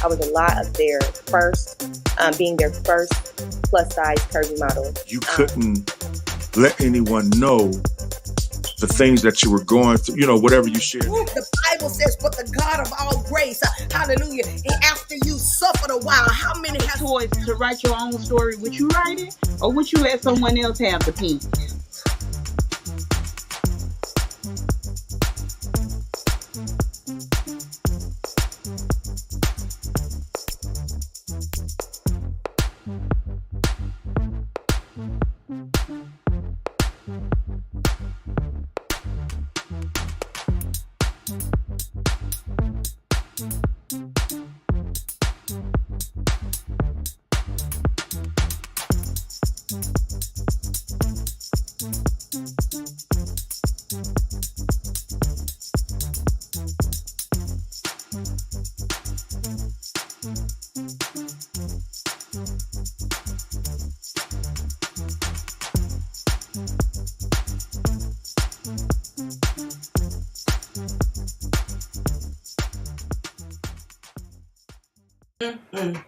I was a lot of their first, being their first plus size curvy model. You couldn't let anyone know the things that you were going through, you know, whatever you shared. The Bible says, but the God of all grace, hallelujah, and after you suffered a while, how many have choice to write your own story? Would you write it, or would you let someone else have the pen? Welcome,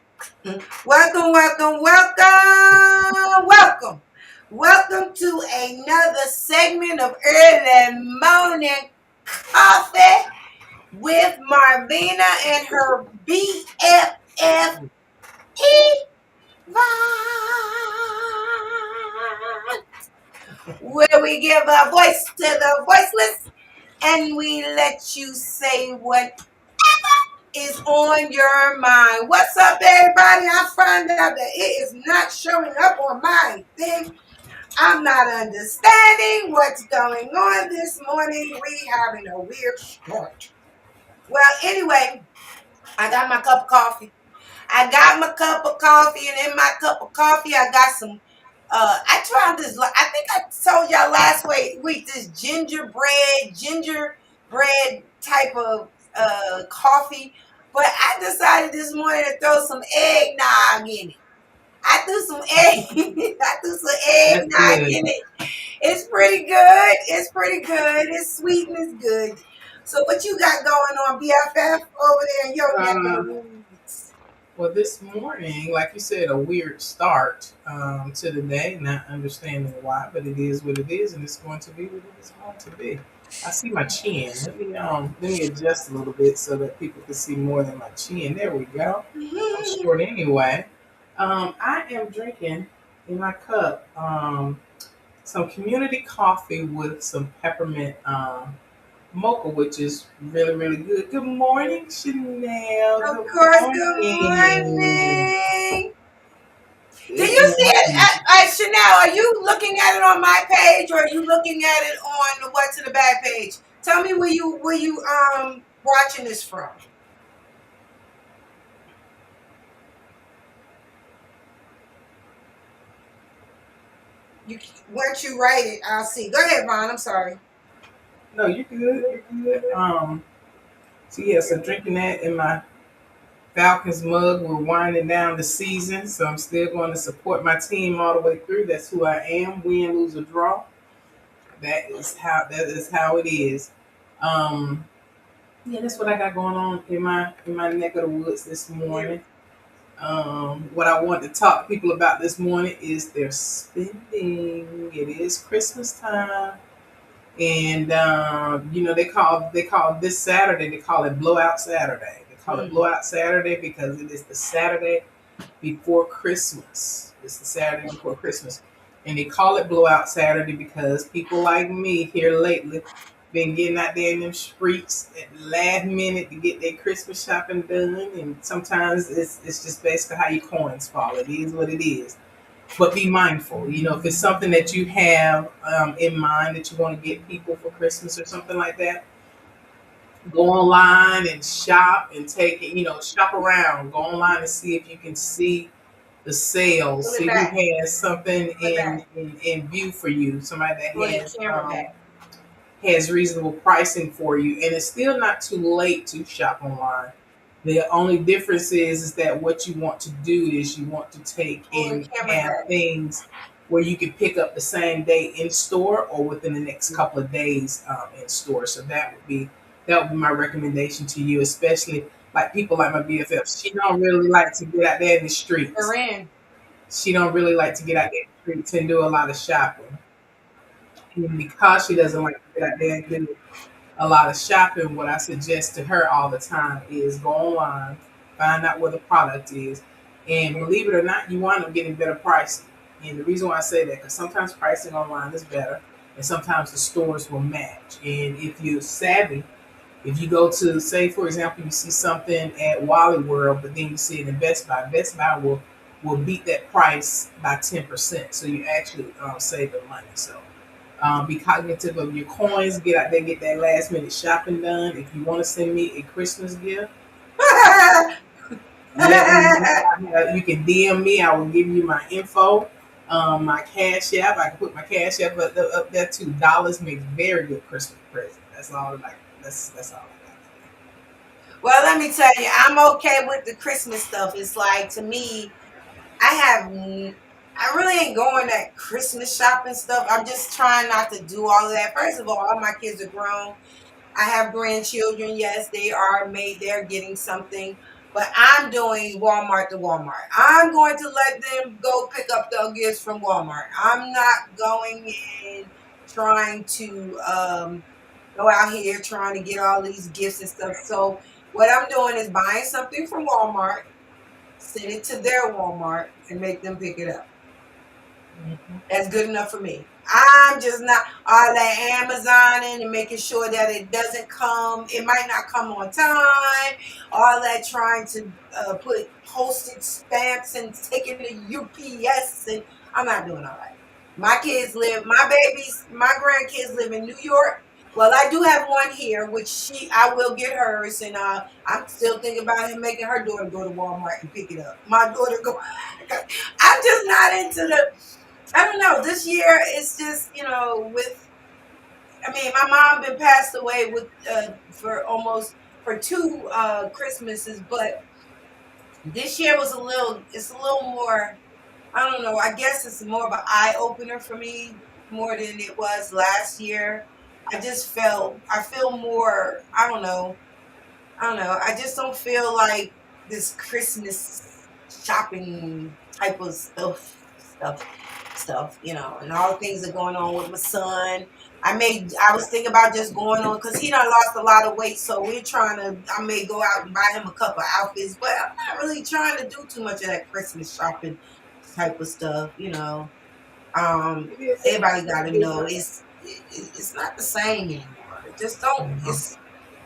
welcome, welcome to another segment of Early Morning Coffee with Marvina and her BFF where we give a voice to the voiceless and we let you say what is on your mind. What's up, everybody? I found out that it is not showing up on my thing. I'm not understanding what's going on this morning. We having a weird start. Well, anyway, I got my cup of coffee. And in my cup of coffee, I got some. I tried this. I think I told y'all last week this gingerbread type of coffee. But I decided this morning to throw some eggnog in it. I threw some eggnog in it. It's pretty good. It's sweet and it's good. So what you got going on, BFF, over there in your neck of the woods? Well, this morning, like you said, a weird start to the day, not understanding why, but it is what it is, and it's going to be what it is going to be. I see my chin. Let me adjust a little bit so that people can see more than my chin. There we go. I'm short anyway. I am drinking in my cup some community coffee with some peppermint mocha, which is really, really good. Good morning, Chanel. Of course, good morning. Did you see it? Chanel, are you looking at it on my page or are you looking at it on the What to the Bag page? Tell me where you watching this from. Once you write it, I'll see. Go ahead, Ron. I'm sorry. No, you're good. You're good. So drinking that in my Falcons mug. We're winding down the season, so I'm still going to support my team all the way through. That's who I am. Win, lose, or draw. That is how it is. That's what I got going on in my neck of the woods this morning. What I want to talk to people about this morning is their spending. It is Christmas time. And they call this Saturday, they call it Blowout Saturday. They call it Blowout Saturday because it is the Saturday before Christmas. It's the Saturday before Christmas. And they call it Blowout Saturday because people like me here lately been getting out there in them streets at the last minute to get their Christmas shopping done. And sometimes it's just basically how your coins fall. It is what it is. But be mindful, if it's something that you have in mind that you want to get people for Christmas or something like that, go online and shop and take it, shop around, go online and see if you can see the sales, see who has something in view for you, somebody that has reasonable pricing for you. And it's still not too late to shop online. The only difference is that what you want to do is you want to take and have things where you can pick up the same day in store or within the next couple of days in store. So that would be my recommendation to you, especially like people like my BFF. She don't really like to get out there in the streets. She don't really like to get out there in the streets and do a lot of shopping. And because she doesn't like to get out there and do a lot of shopping, what I suggest to her all the time is go online, find out where the product is, and believe it or not, you wind up getting better pricing. And the reason why I say that, because sometimes pricing online is better, and sometimes the stores will match. And if you're savvy, if you go to, say, for example, you see something at Wally World, but then you see it in Best Buy will beat that price by 10%. So you actually saving money. So be cognitive of your coins. Get out there, get that last minute shopping done. If you want to send me a Christmas gift, let me know. You can DM me. I will give you my info. My Cash App. I can put my Cash App up there too. Dollars makes very good Christmas present. That's all. That's all I got. Well, let me tell you, I'm okay with the Christmas stuff. It's like, to me, I really ain't going that Christmas shopping stuff. I'm just trying not to do all of that. First of all my kids are grown. I have grandchildren. Yes, they're getting something. But I'm doing Walmart to Walmart. I'm going to let them go pick up their gifts from Walmart. I'm not going in trying to go out here trying to get all these gifts and stuff. So what I'm doing is buying something from Walmart, send it to their Walmart, and make them pick it up. That's good enough for me. I'm just not all that Amazoning and making sure that it doesn't come. It might not come on time. All that trying to put postage stamps and taking the UPS, and I'm not doing all that. My grandkids live in New York. Well, I do have one here, which I will get hers, and I'm still thinking about him making her daughter go to Walmart and pick it up. My daughter go. I'm just not into the. I don't know. This year it's just, my mom been passed away for two Christmases, but this year it's a little more, I don't know. I guess it's more of an eye opener for me more than it was last year. I feel more, I don't know. I just don't feel like this Christmas shopping type of stuff, and all the things that are going on with my son. I was thinking about just going on because he done lost a lot of weight, so I may go out and buy him a couple outfits, but I'm not really trying to do too much of that Christmas shopping type of stuff, Everybody got to know it's not the same anymore. It just don't. It's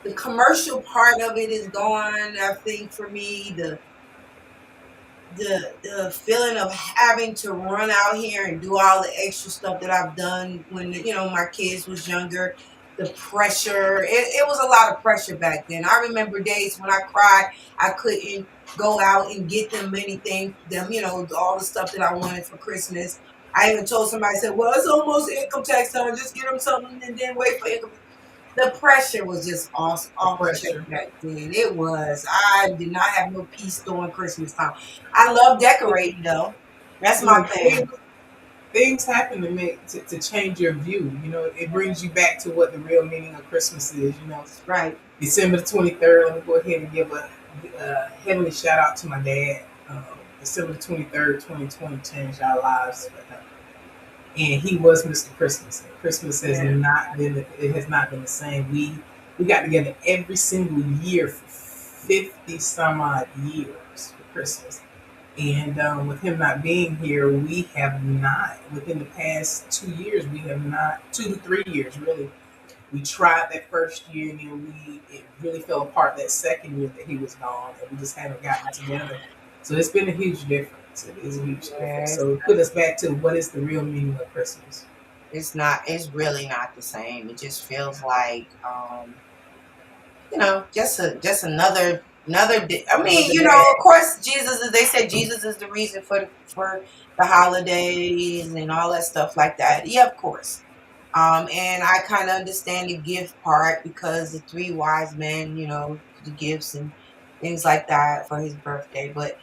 the commercial part of it is gone. I think for me, the feeling of having to run out here and do all the extra stuff that I've done when my kids was younger, the pressure, it was a lot of pressure back then. I remember days when I cried I couldn't go out and get them anything, all the stuff that I wanted for Christmas. I even told somebody, I said, well, it's almost income tax time, just get them something and then wait for income. The pressure was just off the check back then. It was. I did not have no peace during Christmas time. I love decorating though. That's my thing. Things happen to change your view. It brings you back to what the real meaning of Christmas is. Right. December the 23rd. Let me go ahead and give a heavenly shout out to my dad. December the 23rd, 2020 changed our lives. And he was Mr. Christmas. Christmas has not been the same. We got together every single year for 50 some odd years for Christmas. And with him not being here, we have not, within the past 2 years, 2 to 3 years really. We tried that first year and then it really fell apart that second year that he was gone, and we just haven't gotten together. So it's been a huge difference. It is a huge difference. So it put us back to what is the real meaning of Christmas. It's really not the same. It just feels like, just another day. Of course, they said Jesus is the reason for the holidays and all that stuff like that. Yeah, of course. And I kind of understand the gift part because the 3 wise men, the gifts and things like that for his birthday. But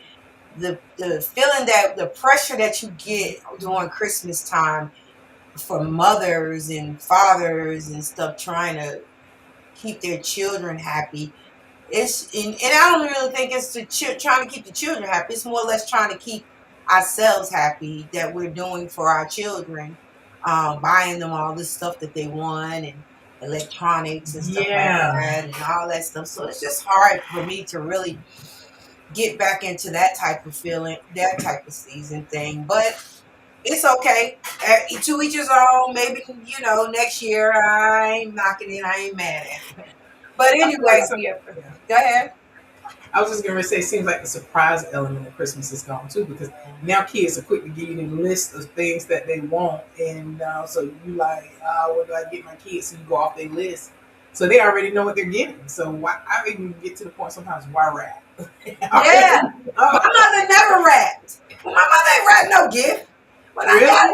the feeling that the pressure that you get during Christmas time for mothers and fathers and stuff trying to keep their children happy, and I don't really think it's trying to keep the children happy. It's more or less trying to keep ourselves happy that we're doing for our children, buying them all this stuff that they want and electronics and stuff like that and all that stuff. So it's just hard for me to really get back into that type of feeling, that type of season thing. But it's okay. To each his own. Maybe, next year I ain't knocking it. I ain't mad at it. But anyway, go ahead. I was just going to say, it seems like the surprise element of Christmas is gone too, because now kids are quick to give you the list of things that they want. And so you like, what do I get my kids? So you go off their list. So they already know what they're getting. So I even get to the point sometimes, why wrap? Yeah. My mother never wrapped. My mother ain't wrapped no gift. When we got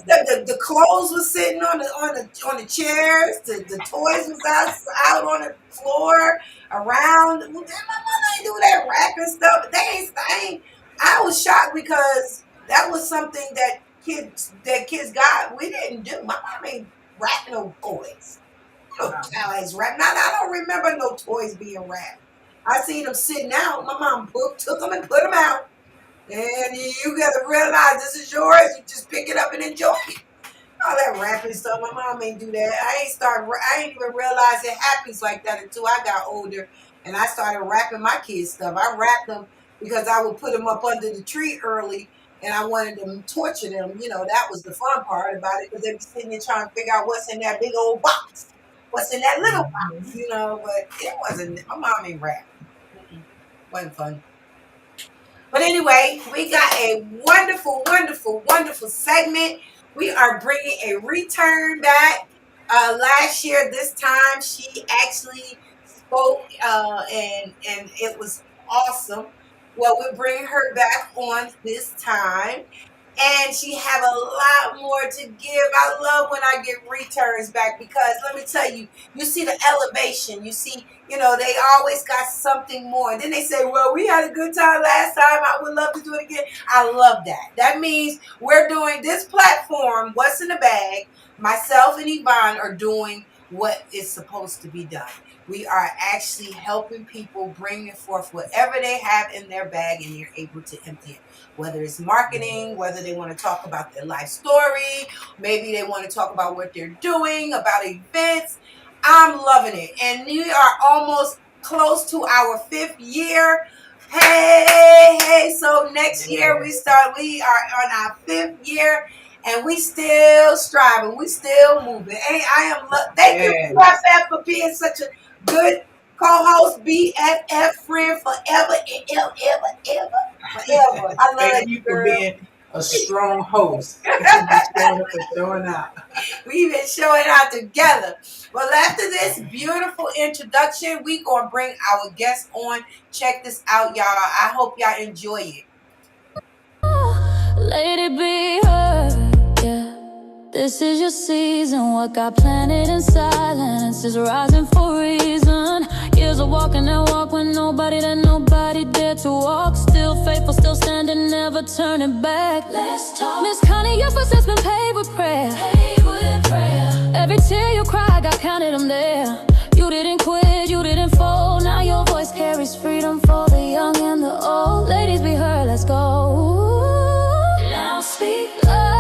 the clothes was sitting on the chairs, the toys was out on the floor around. My mother ain't do that wrapping stuff. I was shocked because that was something that kids got. We didn't do. My mom ain't wrapping no toys. No toys wrapped. Now I don't remember no toys being wrapped. I seen them sitting out. My mom took them and put them out. And you got to realize this is yours. You just pick it up and enjoy it. All that rapping stuff, my mom ain't do that. I ain't even realize it happens like that until I got older and I started rapping my kids' stuff. I rapped them because I would put them up under the tree early and I wanted to torture them. You know, that was the fun part about it because they'd be sitting there trying to figure out what's in that big old box, what's in that little box, you know, but it wasn't, my mom ain't rap. Wasn't fun. But anyway, we got a wonderful, wonderful, wonderful segment. We are bringing a return back. Last year, this time, she actually spoke, and it was awesome. Well, we're bringing her back on this time. And she have a lot more to give. I love when I get returns back because let me tell you, you see the elevation. You see, you know, they always got something more. And then they say, well, we had a good time last time. I would love to do it again. I love that. That means we're doing this platform, What's in the Bag. Myself and Yvonne are doing what is supposed to be done. We are actually helping people bring forth whatever they have in their bag and you're able to empty it. Whether it's marketing, whether they want to talk about their life story, maybe they want to talk about what they're doing, about events. I'm loving it. And we are almost close to our 5th year. Hey. So next year we are on our 5th year. And we still striving. We still moving. Thank you, BFF, for being such a good co-host, BFF, friend forever and ever. I love Thank you, you for girl. being a strong host. Showing out. We've been showing out together. Well, after this beautiful introduction, we gonna bring our guests on. Check this out, y'all. I hope y'all enjoy it. LadyBeHeard, yeah. This is your season. What got planted in silence is rising for a reason. Years of walking that walk when nobody dared to walk. Still faithful, still standing, never turning back. Let's talk. Miss Connie, your footsteps been paved with prayer. Every tear you cry, God counted them there. You didn't quit, you didn't fold. Now your voice carries freedom for the young and the old. Ladies, be heard, let's go. Now speak love.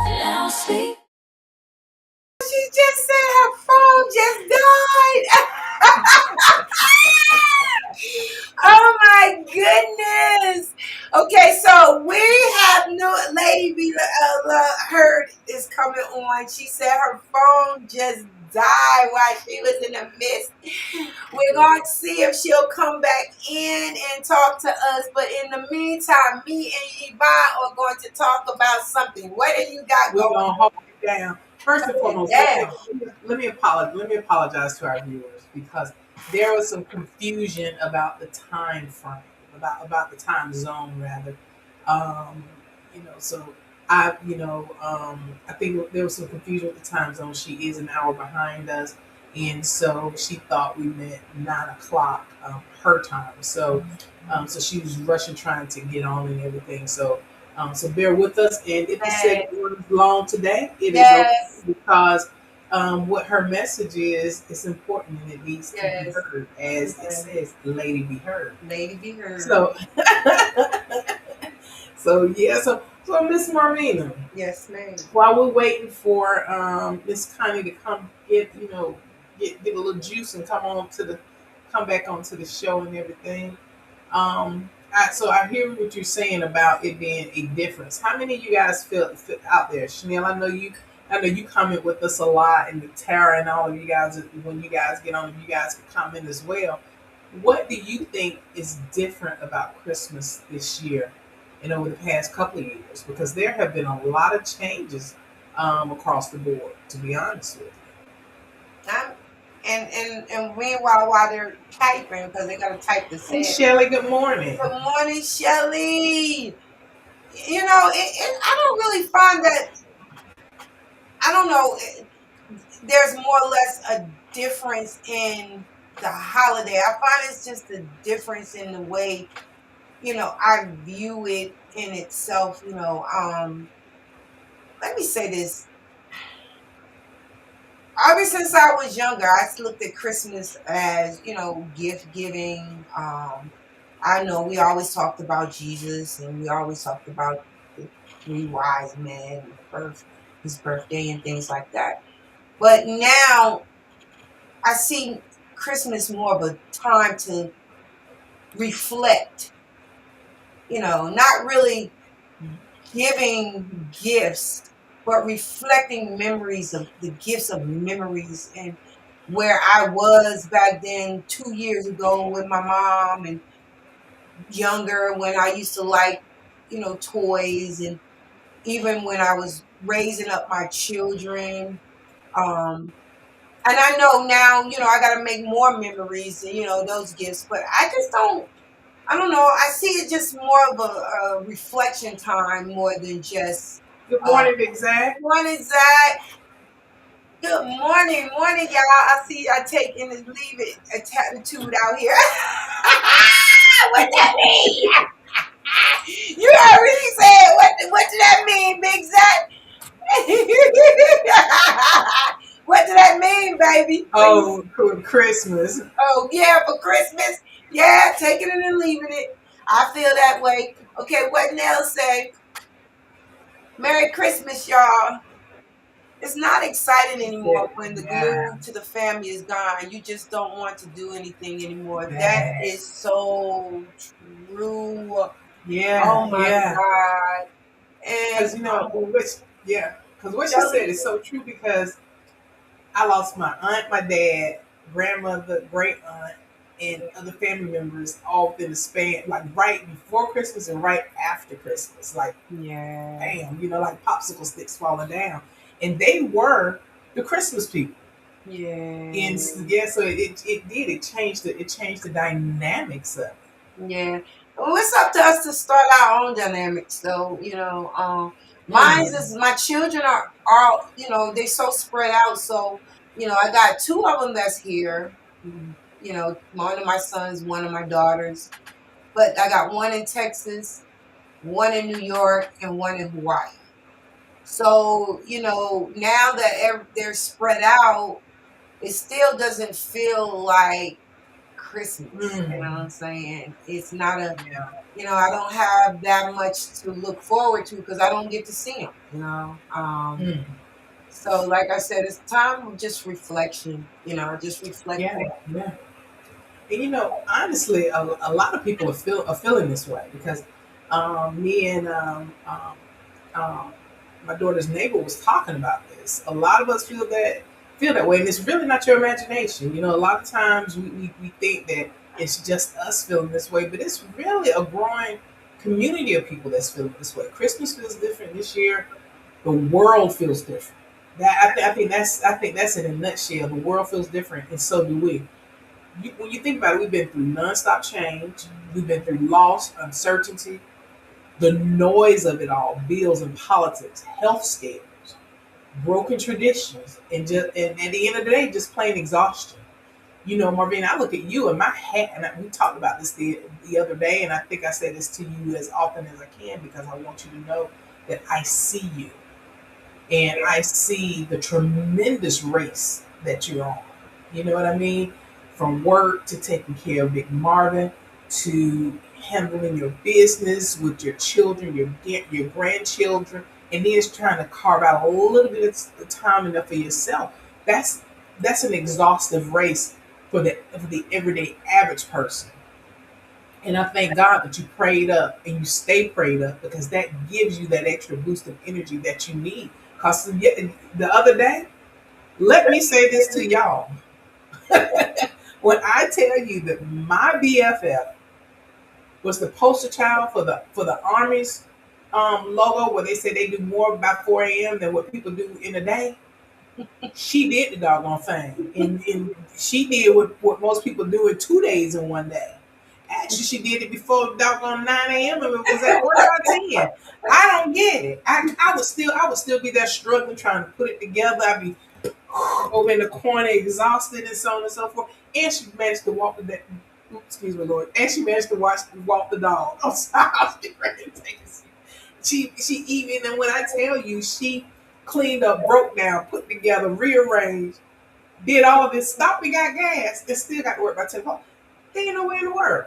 Now speak. She just said her phone just died. Oh my goodness. Okay, so we have new LadyBeHeard is coming on. She said her phone just died while she was in the midst. We're going to see if she'll come back in and talk to us. But in the meantime, me and Yvonne are going to talk about something. What do you got We're going? gonna hold it down. First and foremost, let me apologize to our viewers because there was some confusion about the time frame, about the time zone rather. So I think there was some confusion with the time zone. She is an hour behind us, and so she thought we meant 9 o'clock her time. So she was rushing, trying to get on and everything. So bear with us. And if the segment runs long today, it is okay because what her message is important and it needs to be heard, as it says, LadyBeHeard. LadyBeHeard. So Miss Marlena. Yes, ma'am. While we're waiting for Miss Connie to come get a little juice and come back onto the show and everything. So I hear what you're saying about it being a difference. How many of you guys feel out there? Chanel, I know you comment with us a lot, and Tara and all of you guys, when you guys get on, you guys can comment as well. What do you think is different about Christmas this year and over the past couple of years? Because there have been a lot of changes across the board, to be honest with you. And meanwhile, while they're typing, because they got to type the Hey, Shelly, good morning. Good morning, Shelly. You know, I don't really find that, I don't know, there's more or less a difference in the holiday. I find it's just a difference in the way I view it in itself, let me say this. Ever since I was younger, I looked at Christmas as, gift giving. I know we always talked about Jesus and we always talked about the three wise men, his birthday and things like that. But now I see Christmas more of a time to reflect, not really giving gifts, but reflecting memories of the gifts of memories and where I was back then 2 years ago with my mom and younger when I used to like, toys and even when I was raising up my children. And I know now, I got to make more memories and, those gifts, but I don't know. I see it just more of a reflection time more than just. Good morning, Big Zach. Morning, Zach. Good morning, y'all. I see I take and leave it attitude out here. What that mean? You heard what he said. What did that mean, Big Zach? What did that mean, baby? Oh, for Christmas. Oh, yeah, for Christmas. Yeah, taking it and leaving it. I feel that way. Okay, what Nell say? Merry Christmas, y'all. It's not exciting anymore when the glue to the family is gone. You just don't want to do anything anymore. That is so true. Yeah. Oh my God. Because because what you said is so true, because I lost my aunt, my dad, grandmother, great aunt, and other family members all within the span, like right before Christmas and right after Christmas. Like, bam, like popsicle sticks falling down. And they were the Christmas people. Yeah. And so it changed the dynamics of it. Yeah. Well, it's up to us to start our own dynamics, though. Mine is my children are they're so spread out. So, I got two of them that's here. One of my sons, one of my daughters. But I got one in Texas, one in New York, and one in Hawaii. So, now that they're spread out, it still doesn't feel like Christmas. You know what I'm saying? It's not I don't have that much to look forward to because I don't get to see them, So, like I said, it's time of just reflection, just reflecting. Yeah. And, honestly, a lot of people are feeling this way because me and my daughter's neighbor was talking about this. A lot of us feel that way, and it's really not your imagination. A lot of times we think that it's just us feeling this way, but it's really a growing community of people that's feeling this way. Christmas feels different this year. The world feels different. I think that's in a nutshell. The world feels different, and so do we. When you think about it, we've been through nonstop change. We've been through loss, uncertainty, the noise of it all, bills and politics, health scares, broken traditions, and at the end of the day, just plain exhaustion. Marvin, I look at you and my hat, and we talked about this the other day, and I think I say this to you as often as I can because I want you to know that I see you. And I see the tremendous race that you're on. You know what I mean? From work to taking care of Big Marvin to handling your business with your children, your grandchildren, and then trying to carve out a little bit of time enough for yourself. That's an exhaustive race for the everyday average person. And I thank God that you prayed up and you stay prayed up because that gives you that extra boost of energy that you need. Because the other day, let me say this to y'all. When I tell you that my BFF was the poster child for the Army's logo, where they say they do more by 4 a.m. than what people do in a day, she did the doggone thing. And she did what most people do in 2 days in one day. Actually, she did it before doggone 9 a.m. and it was at 1 or 10. I don't get it. I would still be there struggling, trying to put it together. I'd be over in the corner, exhausted and so on and so forth. And she managed to walk excuse me, Lord. And she managed to walk the dog. I'm sorry, I was getting ready to take a seat. She even, and when I tell you, she cleaned up, broke down, put together, rearranged, did all this, stopped and got gas, and still got to work by 10 o'clock. There ain't no way in the world.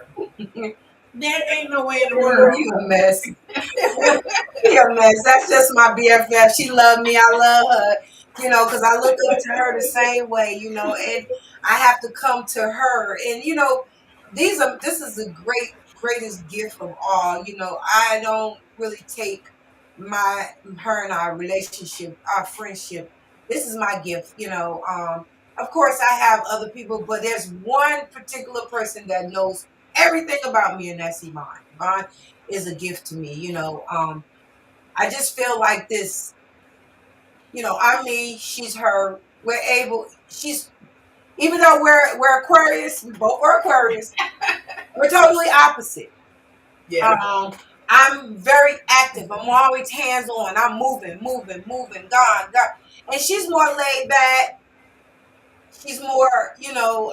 There ain't no way in the world. You a mess. You a mess. That's just my BFF. She loved me. I love her. You know, because I look up to her the same way. You know, and I have to come to her. And you know, this is the greatest gift of all. You know, I don't really take her and our relationship, our friendship. This is my gift. You know, of course I have other people, but there's one particular person that knows everything about me, and that's Iman. Iman is a gift to me. You know, I just feel like this. You know, I'm me, she's her. She's, even though we're Aquarius, we both are Aquarius, we're totally opposite. Yeah. I'm very active. I'm always hands on. I'm moving, gone. And she's more laid back. She's more, you know,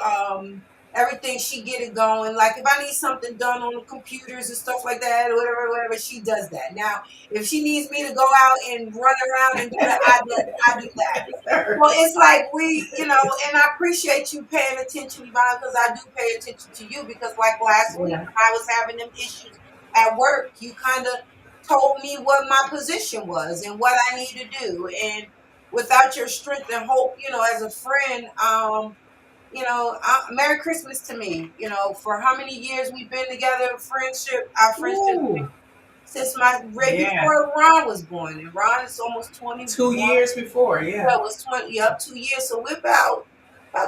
everything she get it going. Like if I need something done on the computers and stuff like that, or whatever, she does that. Now, if she needs me to go out and run around and do that, I do that. Well, it's like we, you know, and I appreciate you paying attention, Yvonne, because I do pay attention to you. Because like last week, when I was having them issues at work, you kind of told me what my position was and what I need to do. And without your strength and hope, you know, as a friend, you know, Merry Christmas to me. You know, for how many years we've been together, our friendship, since before Ron was born, and Ron is almost 20. 2 years before, yeah. Well, it was 20. Yep, 2 years. So we're about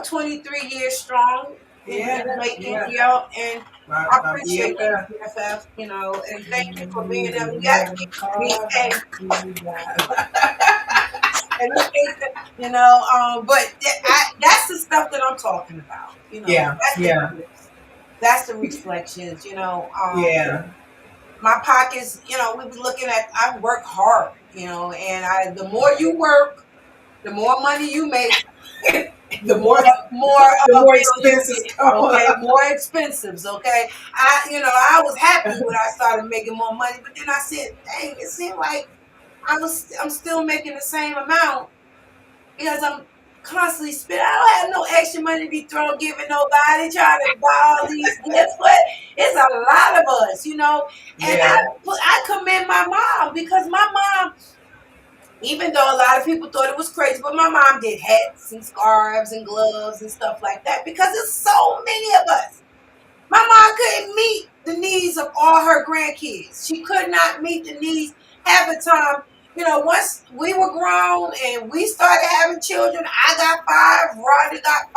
23 years strong. And I appreciate you, BFF. You know, and thank you for being there. You know, but that's the stuff that I'm talking about. You know, that's the reflections. You know, my pockets. You know, we be looking at. I work hard. You know, and the more you work, the more money you make. the more expenses come. Okay, more expensives. Okay, I was happy when I started making more money, but then I said, dang, it seemed like I'm still making the same amount because I'm constantly spending. I don't have no extra money to be giving nobody, trying to buy all these gifts, but it's a lot of us, you know. And I commend my mom because my mom, even though a lot of people thought it was crazy, but my mom did hats and scarves and gloves and stuff like that because there's so many of us. My mom couldn't meet the needs of all her grandkids. She could not meet the needs half the time. You know, once we were grown and we started having children, I got 5, Rhonda got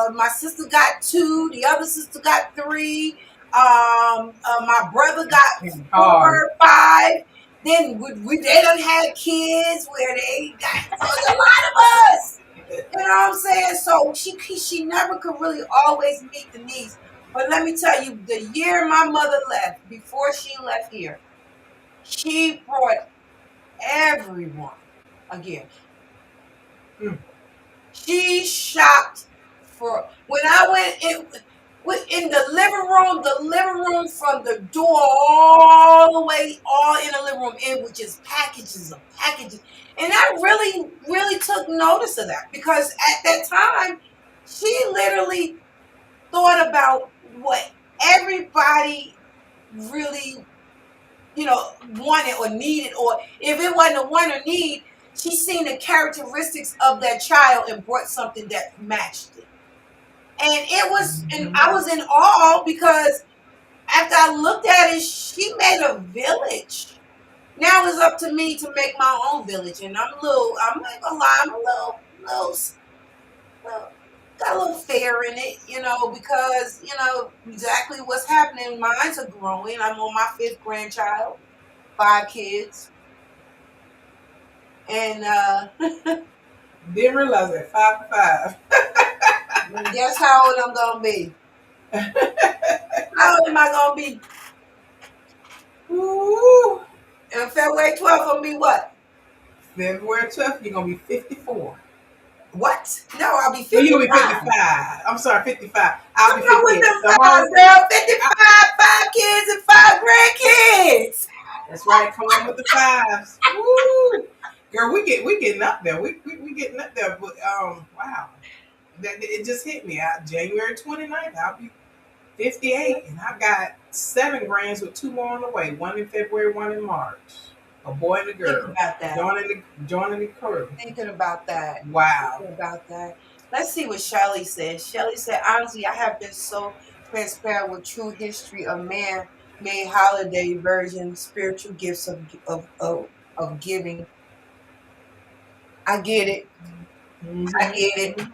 5, my sister got 2, the other sister got 3, my brother got 4, 5. Then they done had kids where they got a lot of us. You know what I'm saying? So she never could really always meet the needs. But let me tell you, the year my mother left, before she left here, she brought everyone a gift. She shopped for, when I went in the living room from the door all the way, all in the living room, it was just packages of packages. And I really, really took notice of that because at that time, she literally thought about what everybody really, you know, wanted or needed, or if it wasn't a want or need, she seen the characteristics of that child and brought something that matched it. And it was, and I was in awe because after I looked at it, she made a village. Now it's up to me to make my own village, and I'm not gonna lie, I'm a little got a little fear in it, you know, because, you know, exactly what's happening. Mine's are growing. I'm on my 5th grandchild, 5 kids. And didn't realize that 5 to 5. Guess how old I'm gonna be? How old am I gonna be? Ooh. And February 12th gonna be what? February 12th, you're gonna be 54. What? No, I'll be Well, 55. you'll be 55. I'm sorry, 55. I'll be Come on with 58. them Come fives, on. girl. 55, 5 kids and 5 grandkids. That's right. Come on with the fives. Woo. Girl, we getting up there. We getting up there. But wow. It just hit me. January 29th, I'll be 58, and I got 7 grands with 2 more on the way. 1 in February, 1 in March. A boy and a girl. Think about that. Joining the crew. Thinking about that. Wow. Thinking about that. Let's see what Shelly says. Shelly said, honestly, I have been so transparent with true history of man-made holiday version, spiritual gifts of giving. I get it. Mm-hmm. I get it.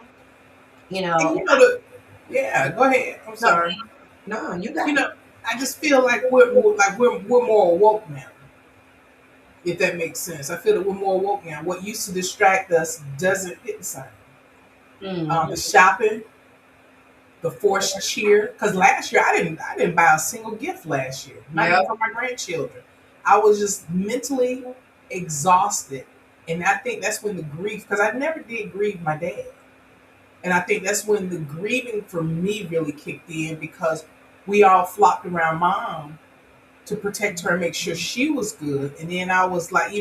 You know. And you know yeah, go ahead. I'm sorry. No, you got. You know, I just feel like we're more woke now. If that makes sense, I feel that we're more woke now. What used to distract us doesn't hit the same. The shopping, the forced cheer. Because last year I didn't buy a single gift last year, not even for my grandchildren. I was just mentally exhausted, and I think that's when the grief. Because I never did grieve my dad. And I think that's when the grieving for me really kicked in, because we all flocked around mom to protect her and make sure she was good. And then I was like,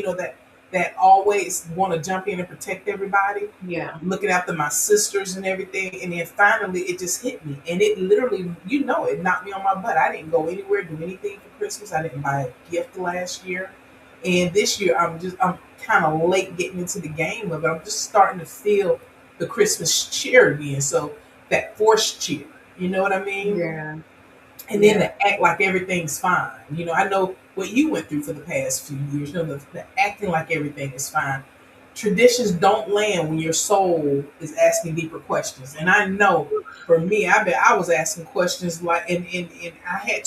that always want to jump in and protect everybody. Yeah. Looking after my sisters and everything. And then finally it just hit me. And it literally, it knocked me on my butt. I didn't go anywhere, do anything for Christmas. I didn't buy a gift last year. And this year I'm kind of late getting into the game of it. I'm just starting to feel the Christmas cheer again. So that forced cheer, you know what I mean? Yeah. And then to act like everything's fine. I know what you went through for the past few years. The acting like everything is fine. Traditions don't land when your soul is asking deeper questions. And I know for me, I was asking questions like, and I had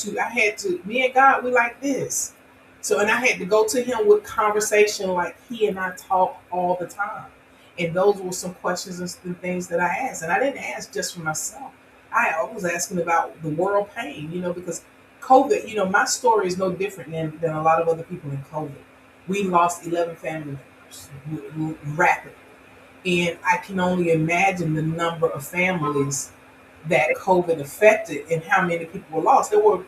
to, me and God, we like this. So, and I had to go to him with conversation like he and I talk all the time. And those were some questions and things that I asked. And I didn't ask just for myself. I was asking about the world pain, because COVID, my story is no different than a lot of other people in COVID. We lost 11 family members rapidly. And I can only imagine the number of families that COVID affected and how many people were lost. There were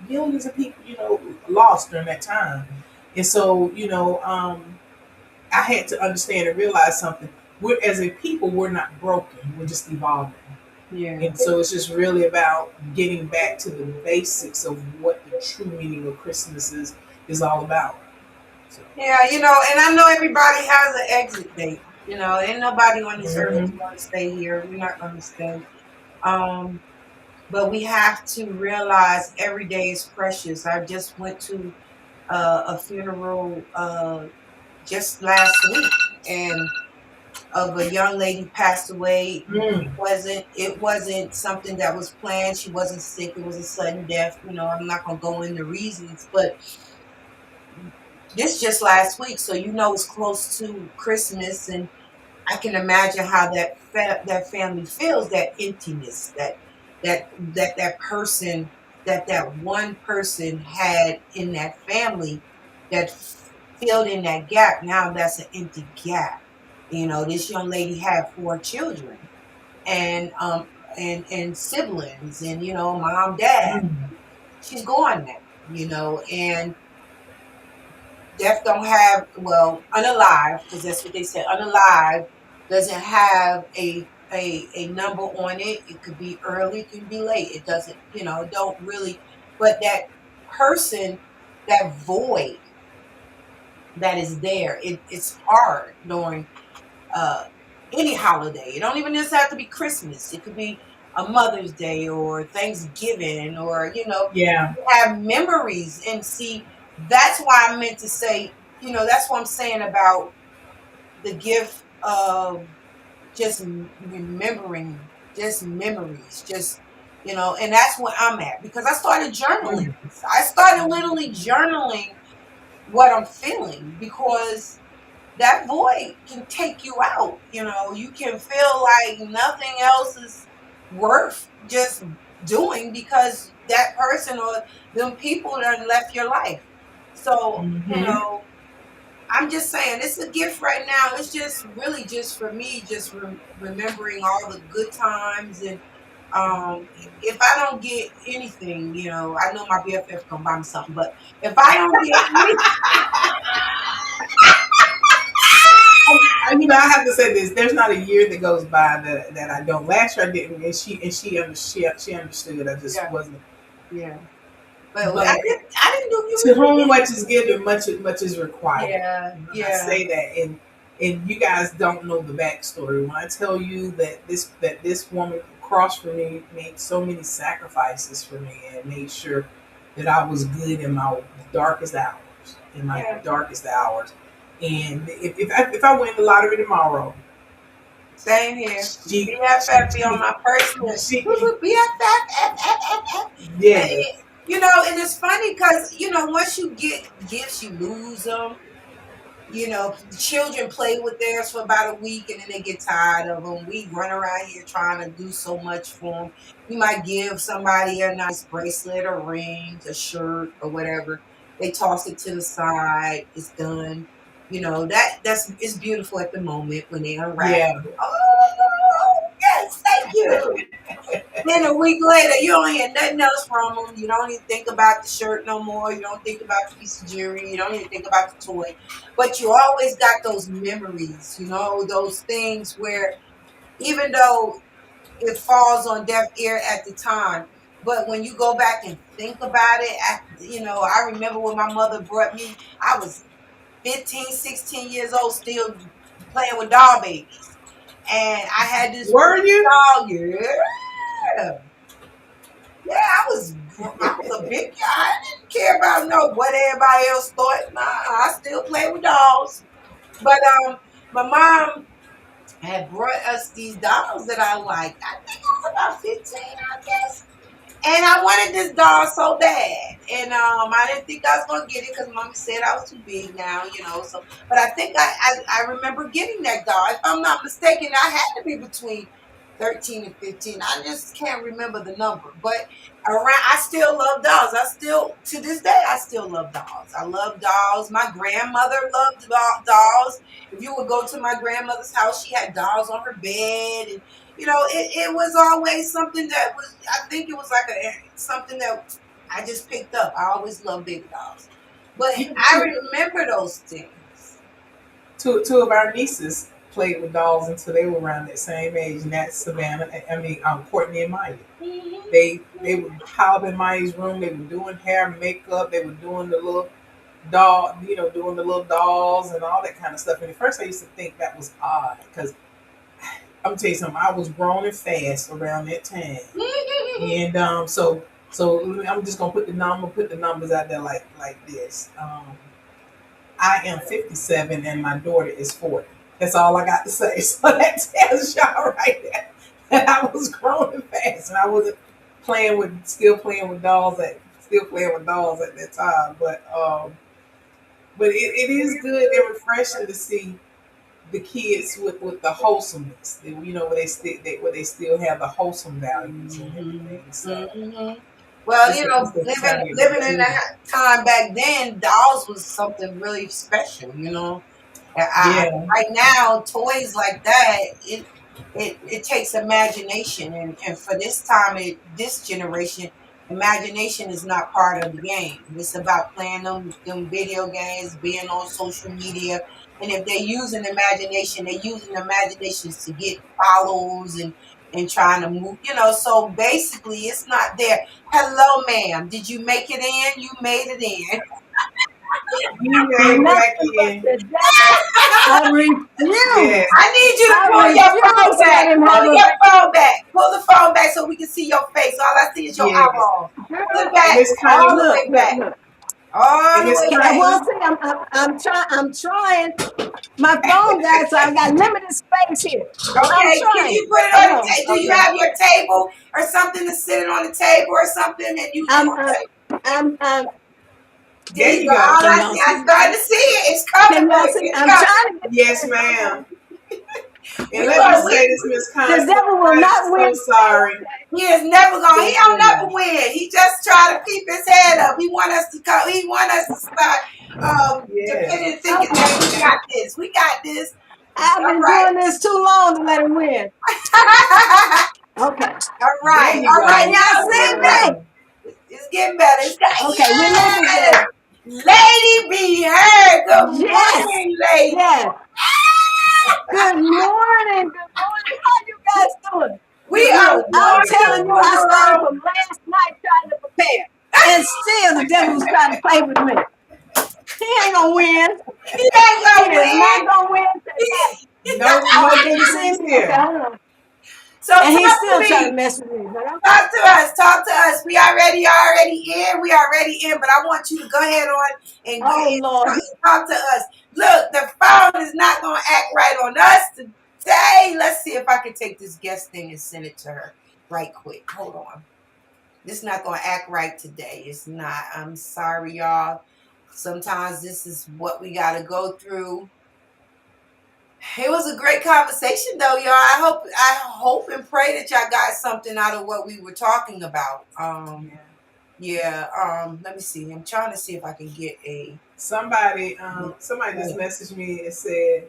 millions of people, lost during that time. And so, I had to understand and realize something. As a people, we're not broken. We're just evolving. Yeah. And so it's just really about getting back to the basics of what the true meaning of Christmas is all about. So. Yeah, and I know everybody has an exit date. Ain't nobody on this earth is going to stay here. We're not going to stay. But we have to realize every day is precious. I just went to a funeral just last week, and of a young lady passed away. It wasn't something that was planned. She wasn't sick. It was a sudden death. I'm not gonna go into reasons, but this just last week, so it's close to Christmas, and I can imagine how that family feels, that emptiness, that person, that one person had in that family that filled in that gap. Now that's an empty gap. This young lady had 4 children and siblings and, mom, dad. She's gone now, and death don't have, unalive, because that's what they said, unalive doesn't have a number on it. It could be early, it could be late. It doesn't, it don't really, but that person, that void that is there, it's hard during any holiday. It don't even necessarily have to be Christmas. It could be a Mother's Day or Thanksgiving, or have memories. And see, that's why I meant to say, that's what I'm saying about the gift of just remembering, just memories, and that's where I'm at, because I started journaling. I started literally journaling what I'm feeling, because that void can take you out. You can feel like nothing else is worth just doing, because that person or them people that left your life. So, I'm just saying, it's a gift right now. It's just really just for me, just remembering all the good times. And if I don't get anything, I know my BFF gonna buy me something, but if I don't get anything, I have to say this. There's not a year that goes by that I don't. Last year I didn't, and she understood. I just wasn't. yeah. But But I didn't do you. to whom much is given, much is required. Yeah, I say that, and you guys don't know the backstory. When I tell you that this woman across from me made so many sacrifices for me and made sure that I was good in my darkest hours. And if I win the lottery tomorrow, same here. BFF be on my first list. BFF. Yeah. And it's funny because once you get gifts, you lose them. The children play with theirs for about a week and then they get tired of them. We run around here trying to do so much for them. We might give somebody a nice bracelet or rings, a shirt or whatever. They toss it to the side. It's done. It's beautiful at the moment when they unwrap. Yeah. Oh, yes, thank you. Then a week later, you don't hear nothing else from them. You don't even think about the shirt no more. You don't think about the piece of jewelry. You don't even think about the toy. But you always got those memories, those things where even though it falls on deaf ear at the time, but when you go back and think about it, I remember when my mother brought me, I was 15, 16 years old, still playing with doll babies. And I had this Were you? doll, yeah, I was a big guy. I didn't care about what everybody else thought. Nah, I still play with dolls. But my mom had brought us these dolls that I liked. I think I was about 15, I guess. And I wanted this doll so bad. And I didn't think I was going to get it because Mommy said I was too big now, So, but I think I remember getting that doll. If I'm not mistaken, I had to be between 13 and 15. I just can't remember the number. But I still love dolls. To this day, I still love dolls. I love dolls. My grandmother loved dolls. If you would go to my grandmother's house, she had dolls on her bed. And, it was always something that was, I think it was like something that I just picked up. I always loved baby dolls. But I remember those things. Two of our nieces played with dolls until they were around that same age, and that's Savannah. Courtney and Maya. Mm-hmm. They were piled in Maya's room. They were doing hair, makeup. They were doing the little doll, doing the little dolls and all that kind of stuff. And at first, I used to think that was odd because I'm gonna tell you something. I was growing and fast around that time, and so I'm just gonna put the numbers out there like this. I am 57 and my daughter is 40. That's all I got to say. So that tells y'all right there that I was growing fast and I wasn't still playing with dolls at that time. But it is good and refreshing to see the kids with the wholesomeness. Where they still have the wholesome values and everything. So. Mm-hmm. Well, living in that time back then, dolls was something really special, Right now, toys like that, it takes imagination. And for this time, this generation, imagination is not part of the game. It's about playing them video games, being on social media. And if they're using imagination, they're using imaginations to get follows and trying to move, so basically it's not there. Hello, ma'am. Did you make it in? You made it in. You made it back in. I refuse. Yes. I need you to pull your phone back. Pull your phone back. Pull the phone back so we can see your face. All I see is your eyeball. Pull it back. All the way back. All the way back. I'm trying. My phone died, so I got limited space here. Okay, can you put it on the table? Do you have your table or something to sit it on the table or something that you there you go. I'm starting to see it. It's coming. I'm trying to yes, ma'am. And let me say this, Miss Constance. The devil will not win. So sorry. He is never going. He don't never win. He just try to keep his head up. He want us to come. He want us to start Depending thinking that we got this. We got this. I've been doing this too long to let him win. Okay. All right. There you All right. go. Y'all see me? It's getting better. It's getting Okay, we're looking good. LadyBeHeard. Good Yes. morning, lady. Yes. Good morning. Good morning. How you guys doing? We are I'm telling you, I wonderful, started girl. from last night trying to prepare. And still the devil was trying to play with me. He ain't gonna win. He ain't gonna He is win. not gonna win today. No, Can you see me? here. Okay, hold on. So And he's talk still to trying me. to mess with me. But I'm Talk to us. Talk to us. We already in. We already in. But I want you to go ahead on and go ahead Lord. and talk to us. Look, the phone is not gonna act right on us today. Let's see if I can take this guest thing and send it to her right quick. Hold on. This is not gonna act right today. It's not. I'm sorry, y'all. Sometimes this is what we gotta go through. It was a great conversation though, y'all. I hope and pray that y'all got something out of what we were talking about. Let me see. I'm trying to see if I can get a Somebody just messaged me and said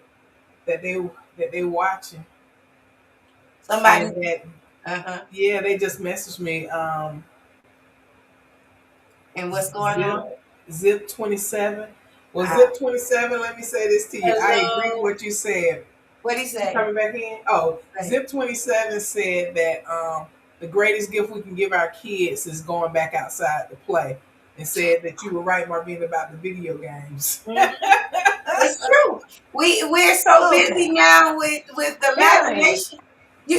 that they watching. somebody. That, yeah, they just messaged me. And what's going on? Zip 27. Well, Zip 27. Let me say this to you. Hello. I agree with what you said. What'd he say? Coming back in. Oh, Right. Zip 27 said that the greatest gift we can give our kids is going back outside to play, and said that you were right, Marvin, about the video games. It's true. We're so busy now with the imagination.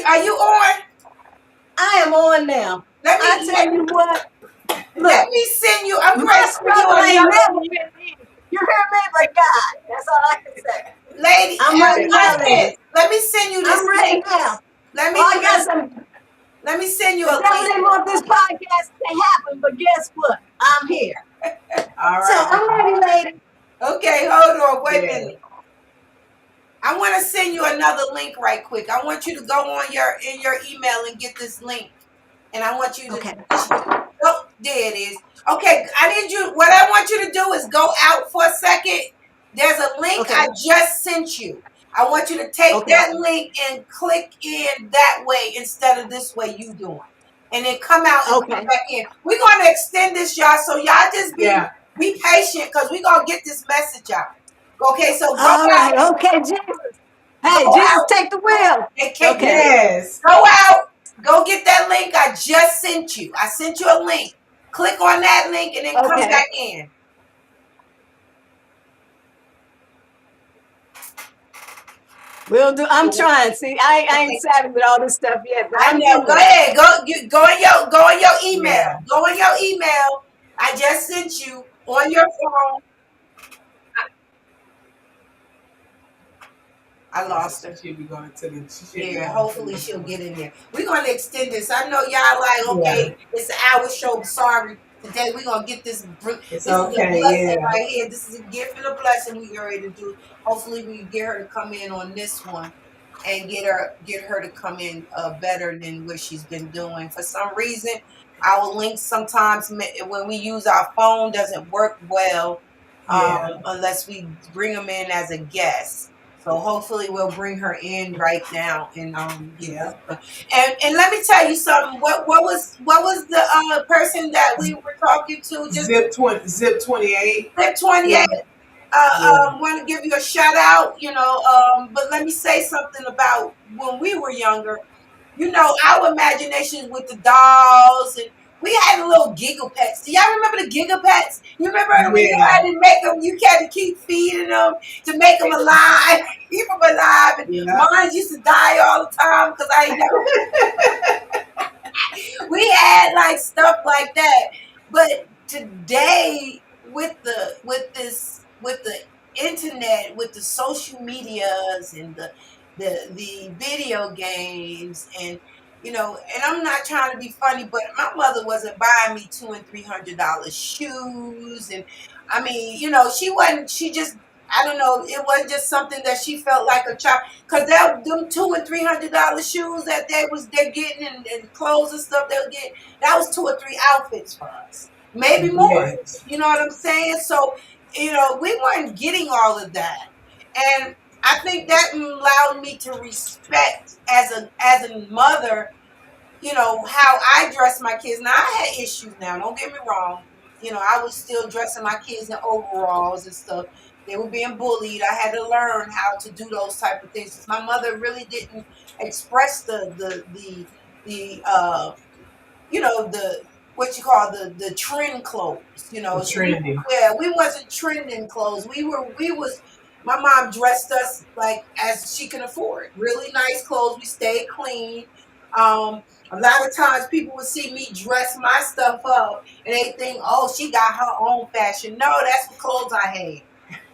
Are you on? I am on now. I tell you what. Let me send you. I'm My going to send you struggle ain't another. never been in. You hear me? But God, that's all I can say. Lady, I'm ready now, lady. let me send you this I'm ready link. now. Let me. I got some. Let me send you The a devil link. didn't want this podcast to happen, but guess what? I'm here. All So right. I'm ready, lady. Okay, hold on. Wait a Yeah. minute. I want to send you another link right quick. I want you to go on in your email and get this link, and I want you to. Okay. Oh, there it is. Okay, what I want you to do is go out for a second. There's a link I just sent you. I want you to take that link and click in that way instead of this way you doing. And then come out and come back in. We're going to extend this, y'all. So y'all just be patient because we're going to get this message out. Okay, so go All right. out. Okay, Jesus. Hey, Jesus, take the wheel. Okay. Yes. Go out. Go get that link I just sent you. I sent you a link. Click on that link and then come back in. We'll do. I'm trying. See, I ain't savvy with all this stuff yet. But I know. Go ahead. Go in your email. Yeah. Go in your email. I just sent you on your phone. I lost her. She'll be going to the. Yeah, hopefully she'll get in there. We're gonna extend this. I know y'all like, okay, it's an hour show. Sorry. Today we're gonna get this. This is a blessing right here. This is a gift and a blessing we get ready to do. Hopefully we get her to come in on this one and get her to come in better than what she's been doing. For some reason, our links sometimes when we use our phone doesn't work well unless we bring them in as a guest. So hopefully we'll bring her in right now and And let me tell you something. What was the person that we were talking to? Just Zip 28. Zip 28. Want to give you a shout out, but let me say something about when we were younger. Our imagination with the dolls, and we had little giggle pets. Do y'all remember the giggle pets? You remember when you had to make them, you had to keep feeding them to make them alive, keep them alive. And mine used to die all the time because I never. We had like stuff like that, but today with the internet, with the social medias and the video games and and I'm not trying to be funny, but my mother wasn't buying me $200 and $300 shoes, and I mean, she just, I don't know, it wasn't just something that she felt like a child, because them $200 and $300 shoes that they're getting and clothes and stuff they were getting, that was 2 or 3 outfits for us, maybe more. You know what I'm saying? So we weren't getting all of that. And I think that allowed me to respect as a mother, how I dress my kids. Now I had issues now, don't get me wrong. I was still dressing my kids in overalls and stuff. They were being bullied. I had to learn how to do those type of things. My mother really didn't express the what you call the trend clothes. Trendy. We wasn't trending clothes. My mom dressed us like as she can afford. Really nice clothes. We stayed clean. A lot of times people would see me dress my stuff up and they think, oh, she got her own fashion. No, that's the clothes I had.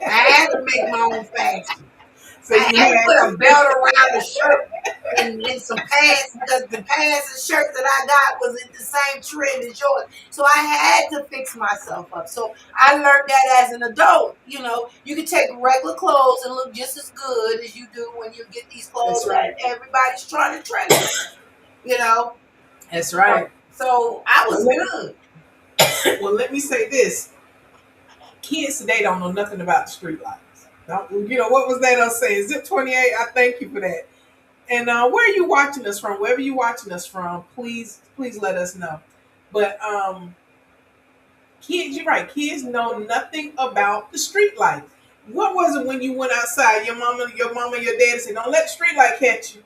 I had to make my own fashion. So I had to put a belt around the shirt and some pants, because the pants and shirts that I got was in the same trend as yours. So I had to fix myself up. So I learned that as an adult. You can take regular clothes and look just as good as you do when you get these clothes. That's right. That everybody's trying to trend them. That's right. So I was good. Well, let me say this. Kids today don't know nothing about the street lights. What was that I was saying? Zip 28, I thank you for that. And where are you watching us from? Wherever you're watching us from, please let us know. But kids, you're right. Kids know nothing about the street lights. What was it when you went outside? Your mama, and your dad said, "Don't let the street light catch you."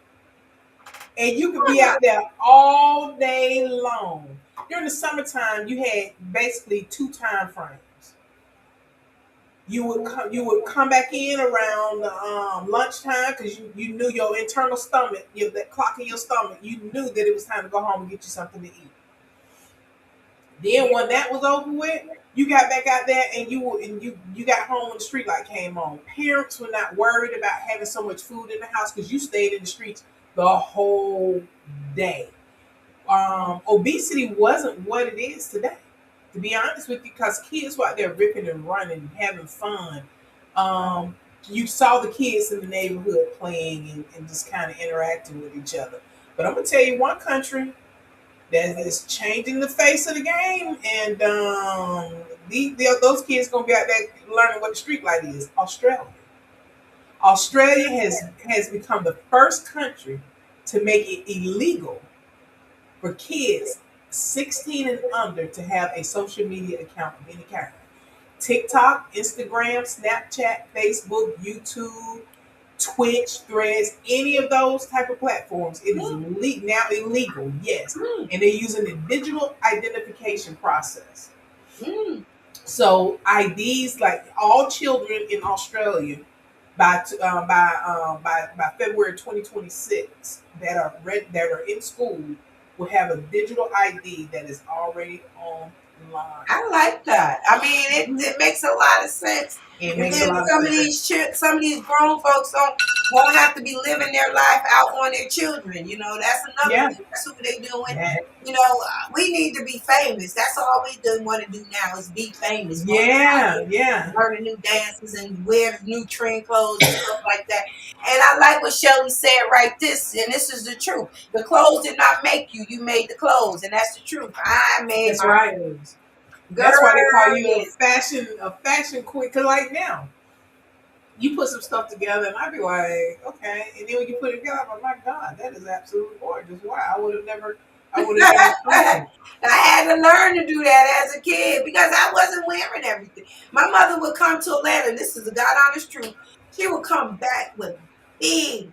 And you could be out there all day long. During the summertime, you had basically 2 time frames. You would come back in around lunchtime because you knew your internal stomach, that clock in your stomach, you knew that it was time to go home and get you something to eat. Then when that was over with, you got back out there and you got home when the street light came on. Parents were not worried about having so much food in the house because you stayed in the streets the whole day. Obesity wasn't what it is today. To be honest with you, because kids were out there ripping and running, having fun. You saw the kids in the neighborhood playing and just kind of interacting with each other. But I'm going to tell you one country that is changing the face of the game, and those kids going to be out there learning what the street light is. Australia. Australia has become the first country to make it illegal for kids 16 and under to have a social media account of any kind. TikTok, Instagram, Snapchat, Facebook, YouTube, Twitch, Threads, any of those type of platforms. It is now illegal, yes. And they're using the digital identification process. So IDs, like all children in Australia, by February 2026 that are in school will have a digital ID that is already online. I like that. I mean, it makes a lot of sense. It And makes a then lot of some of sense. some of these grown folks won't have to be living their life out on their children. That's another thing. That's what they doing. Yeah. We need to be famous. That's all we want to do now is be famous. Yeah. Learn new dances and wear new trend clothes and stuff like that. And I like what Shelly said right this is the truth. The clothes did not make you. You made the clothes, and that's the truth. I made That's my right. clothes. That's why they call you Girl, a fashion queen. Cause like now, you put some stuff together, and I'd be like, okay. And then when you put it together, I'm like, my God, that is absolutely gorgeous. Wow, I would have never. I had to learn to do that as a kid because I wasn't wearing everything. My mother would come to Atlanta, and this is the God honest truth. She would come back with big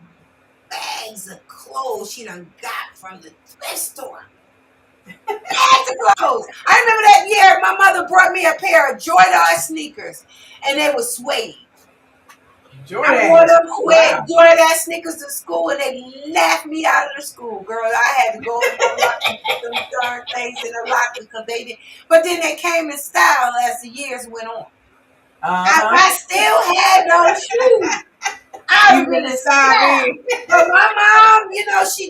bags of clothes she done got from the thrift store. Bags of clothes. I remember that year my mother brought me a pair of Jordan sneakers, and they were suede. I wore them Jordan sneakers to school, and they laughed me out of the school, girl. I had to go in my locker and put them darn things in the locker because they didn't. But then they came in style as the years went on. I still had those shoes. I was really style. But my mom,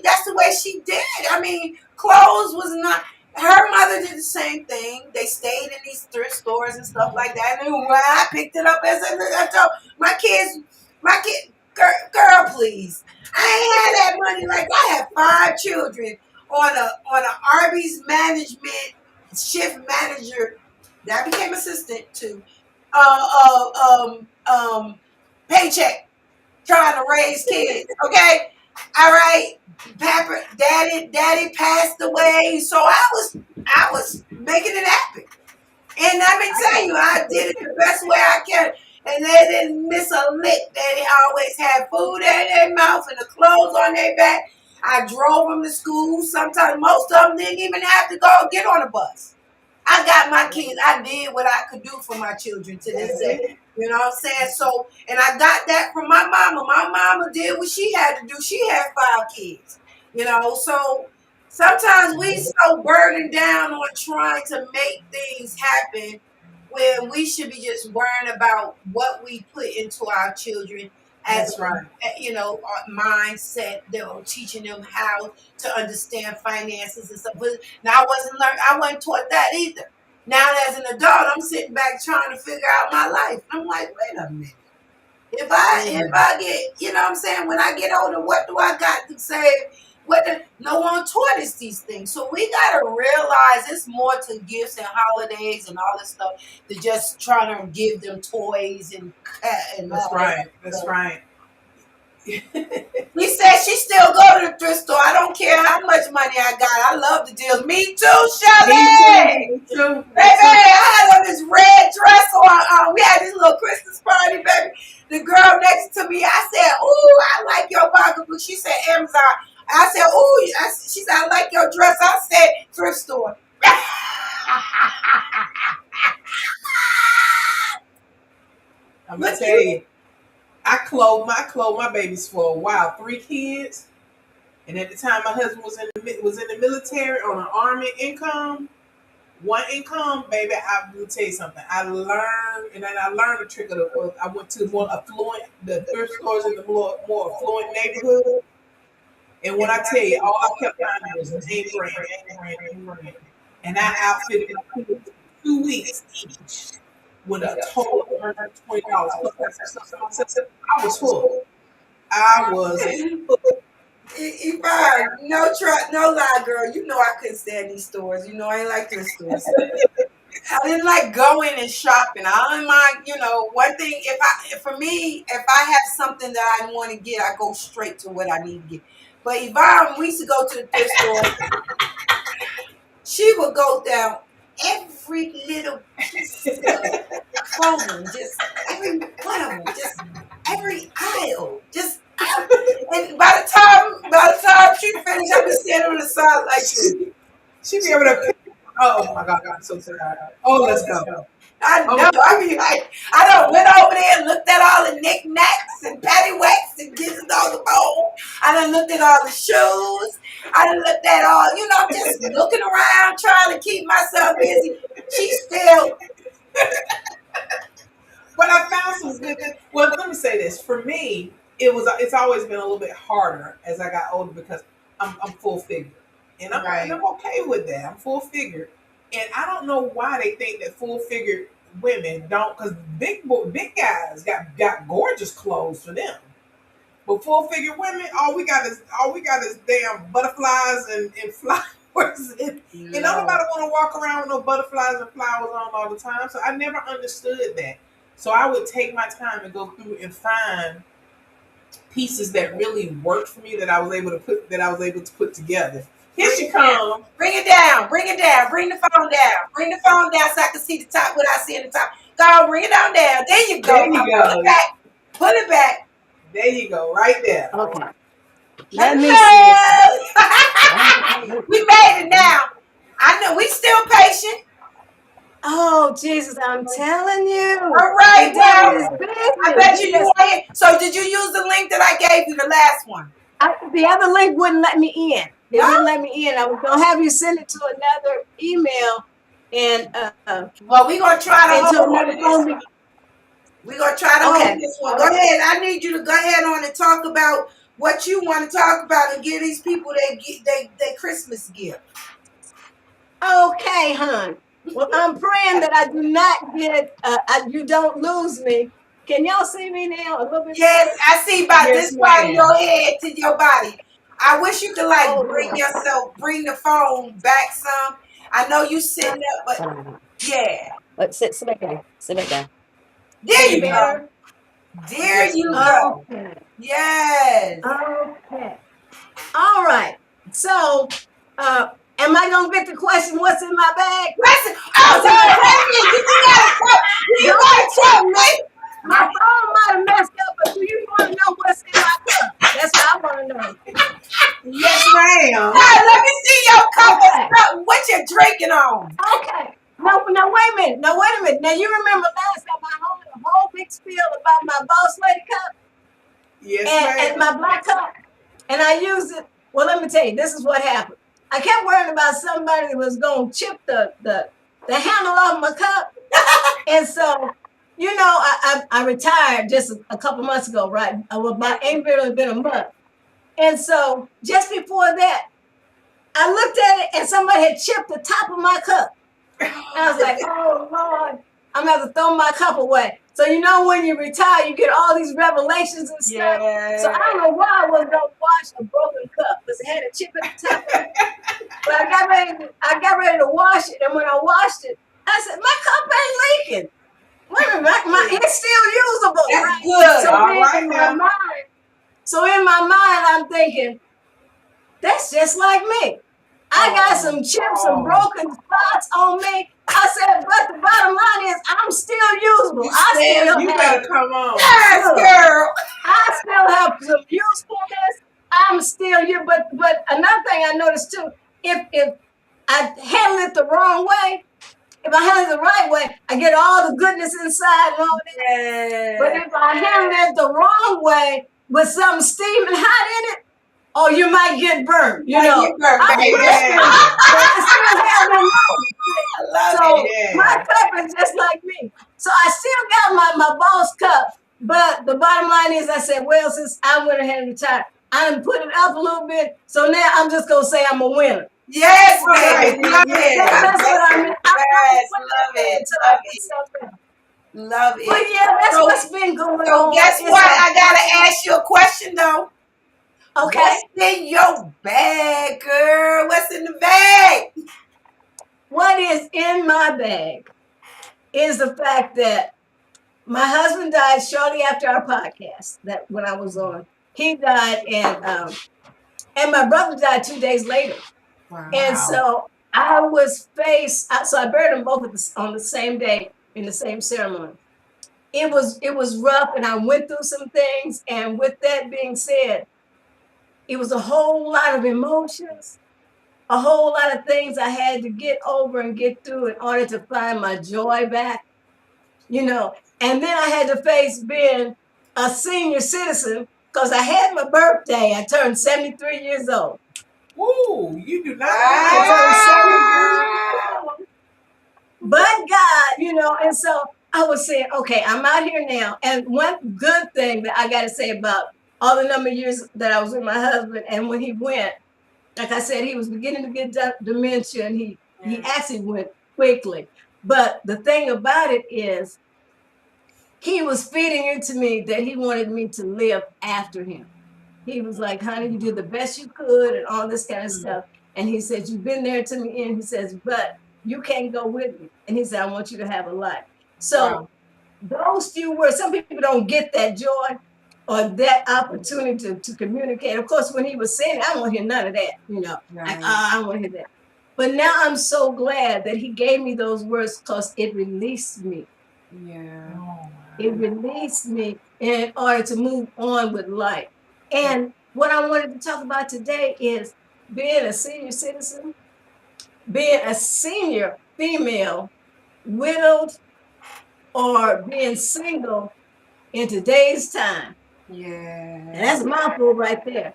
that's the way she did. I mean, clothes was not. Her mother did the same thing. They stayed in these thrift stores and stuff like that. And when I picked it up as a adult, my kids, girl, please. I ain't had that money. Like I had 5 children on a Arby's management shift manager that I became assistant to. paycheck trying to raise kids. Okay, all right. Papa, daddy passed away, so I was making it happen. And let me tell you, I did it the best way I can. And they didn't miss a lick. They always had food in their mouth and the clothes on their back. I drove them to school. Sometimes most of them didn't even have to go get on a bus. I got my kids. I did what I could do for my children to this day. You know what I'm saying? So, and I got that from my mama. My mama did what she had to do. She had 5 kids. You know, so sometimes we so burdened down on trying to make things happen when we should be just worrying about what we put into our children as mindset. They're teaching them how to understand finances and stuff. But now I wasn't taught that either. Now as an adult, I'm sitting back trying to figure out my life. I'm like, wait a minute. If I get, you know what I'm saying, when I get older, what do I got to save? No one taught us these things. So we got to realize it's more to gifts and holidays and all this stuff than just trying to give them toys and That's right. That's right. We said she still go to the thrift store. I don't care how much money I got. I love the deals. Me too, Shelly. Me too. Baby, I had on this red dress on. We had this little Christmas party, baby. The girl next to me, I said, "Ooh, I like your pocketbook." She said, "Amazon." I said, "Ooh," she said, "I like your dress." I said, "Thrift store." I'm gonna tell you, I clothed my babies for a while. 3 kids, and at the time my husband was in the military on an army income. 1 income, baby. I will tell you something. I learned a trick of the. I went to the thrift stores in the more affluent neighborhood. And when I tell you, all I kept finding was name brand. And I outfitted my kids for 2 weeks each with a total of $120. I was full. No lie, girl. You know I couldn't stand these stores. You know I ain't like thrift stores. I didn't like going and shopping. I don't mind, one thing. If I have something that I want to get, I go straight to what I need to get. But Yvonne, we used to go to the thrift store. She would go down every little piece of clothing, just every one of them, just every aisle, just. And by the time she finished, I'd be standing on the side like this. She be able to. Oh my God, I'm so sorry. Oh, let's go. I know. I be like, I done went over there and looked at all the knickknacks and paddywhacks and gizzards on the bowl. I done looked at all the shoes. I done looked at all, just looking around, trying to keep myself busy. She still. But I found some good. Well, let me say this. For me, it's always been a little bit harder as I got older because I'm full figure, and I'm okay with that. I'm full figure, and I don't know why they think that full figure women don't, because big guys got gorgeous clothes for them, but full figure women, all we got is damn butterflies and flowers, and nobody want to walk around with no butterflies and flowers on all the time. So I never understood that. So I would take my time and go through and find pieces that really worked for me that I was able to put together. Here she comes. Bring it down. Bring the phone down. Bring the phone down so I can see the top. What I see in the top. Go, bring it down. There you go. Pull it back. There you go. Right there. Okay. Let me see. We made it now. I know we still patient. Oh, Jesus, I'm telling you. All right, well, I bet you it. So did you use the link that I gave you, the last one? The other link wouldn't let me in. It wouldn't let me in. I was going to have you send it to another email. And well, we're going to try to hold on to this one. We're going to try to hold this one. Go ahead. I need you to go ahead on and talk about what you want to talk about and give these people their Christmas gift. Okay, hon. Well, I'm praying that I do not get, you don't lose me. Can y'all see me now a little bit? Yes, I see about this part of your head to your body. I wish you could bring the phone back some. I know you sitting up, but yeah. But sit back down. Sit back down. There you go. Better. There you go. Okay. Yes. Okay. All right. So, am I gonna get the question? What's in my bag? Listen, oh, you gotta tell me. My phone might have messed up, but do you want to know what's in my cup? That's what I want to know. Yes, ma'am. Hey, let me see your cup. Okay. What you drinking on? Okay. Now wait a minute. Now you remember last time I had a whole big spiel about my boss lady cup Yes, and ma'am. my black cup, and I used it. Well, let me tell you, this is what happened. I kept worrying about somebody that was gonna chip the handle off my cup, and so you know I retired just a couple months ago, right? Ain't barely been a month, and so just before that, I looked at it and somebody had chipped the top of my cup. And I was like, oh Lord, I'm gonna have to throw my cup away. So you know when you retire, you get all these revelations and stuff. Yeah. So I don't know why I was gonna wash a broken cup because it had a chip at the top of it. But I got ready to wash it, and when I washed it, I said, my cup ain't leaking. Wait a minute, it's still usable. That's right? good. So All then right in my now. mind, in my mind, I'm thinking, that's just like me. I got some chips, some broken spots on me. I said, but the bottom line is I'm still usable. You better come on. Yes, girl. I still have some usefulness. I'm still you. But another thing I noticed too, if I handle it the wrong way, if I handle it the right way, I get all the goodness inside and all that. Yeah. But if I handle it the wrong way with something steaming hot in it, oh, you might get burned. You know, I love it. My cup is just like me. So I still got my boss cup, but the bottom line is I said, well, since I went ahead and retired, I done put it up a little bit. So now I'm just gonna say I'm a winner. Yes, baby. Love it. That's what I mean. Yes, love it. Love it. But yeah, that's what's been going on. So guess what? I gotta ask you a question though. Okay. What's in your bag, girl? What's in the bag? What is in my bag is the fact that my husband died shortly after our podcast that when I was on. He died and my brother died 2 days later. Wow. And so I was so I buried them both on the same day in the same ceremony. It was rough and I went through some things. And with that being said, it was a whole lot of emotions, a whole lot of things I had to get over and get through in order to find my joy back, you know. And then I had to face being a senior citizen because I had my birthday. I turned 73 years old. Ooh, you do not. But God, you know, and so I was saying, okay, I'm out here now. And one good thing that I got to say about all the number of years that I was with my husband, and when he went, like I said, he was beginning to get dementia, and he actually went quickly. But the thing about it is, he was feeding into me that he wanted me to live after him. He was like, honey, you did the best you could and all this kind of stuff. And he said, you've been there to me. And he says, but you can't go with me. And he said, I want you to have a life. So those few words, some people don't get that joy or that opportunity to communicate. Of course, when he was saying it, I don't want to hear none of that, you know. Like, I don't want to hear that. But now I'm so glad that he gave me those words because it released me. Yeah. It released me in order to move on with life. And what I wanted to talk about today is being a senior citizen, being a senior female, widowed, or being single in today's time. Yeah. And that's a mouthful right there.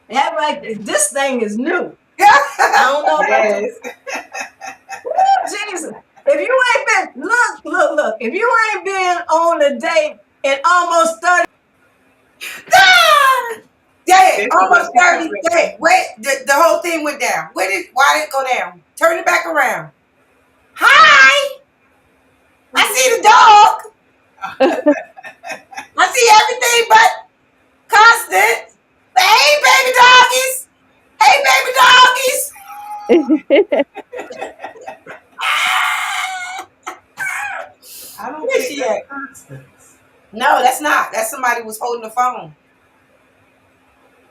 That right there, this thing is new. I don't know about you. Woo, Jesus. If you ain't been, look, if you ain't been on a date in almost 30 Dang, almost 30 days. Wait, the whole thing went down. Why did it go down? Turn it back around. Hi! I see the dog. I see everything but Constance. Hey, baby doggies. Hey, baby doggies. I don't think that's Constance. No, that's not. That's somebody who was holding the phone.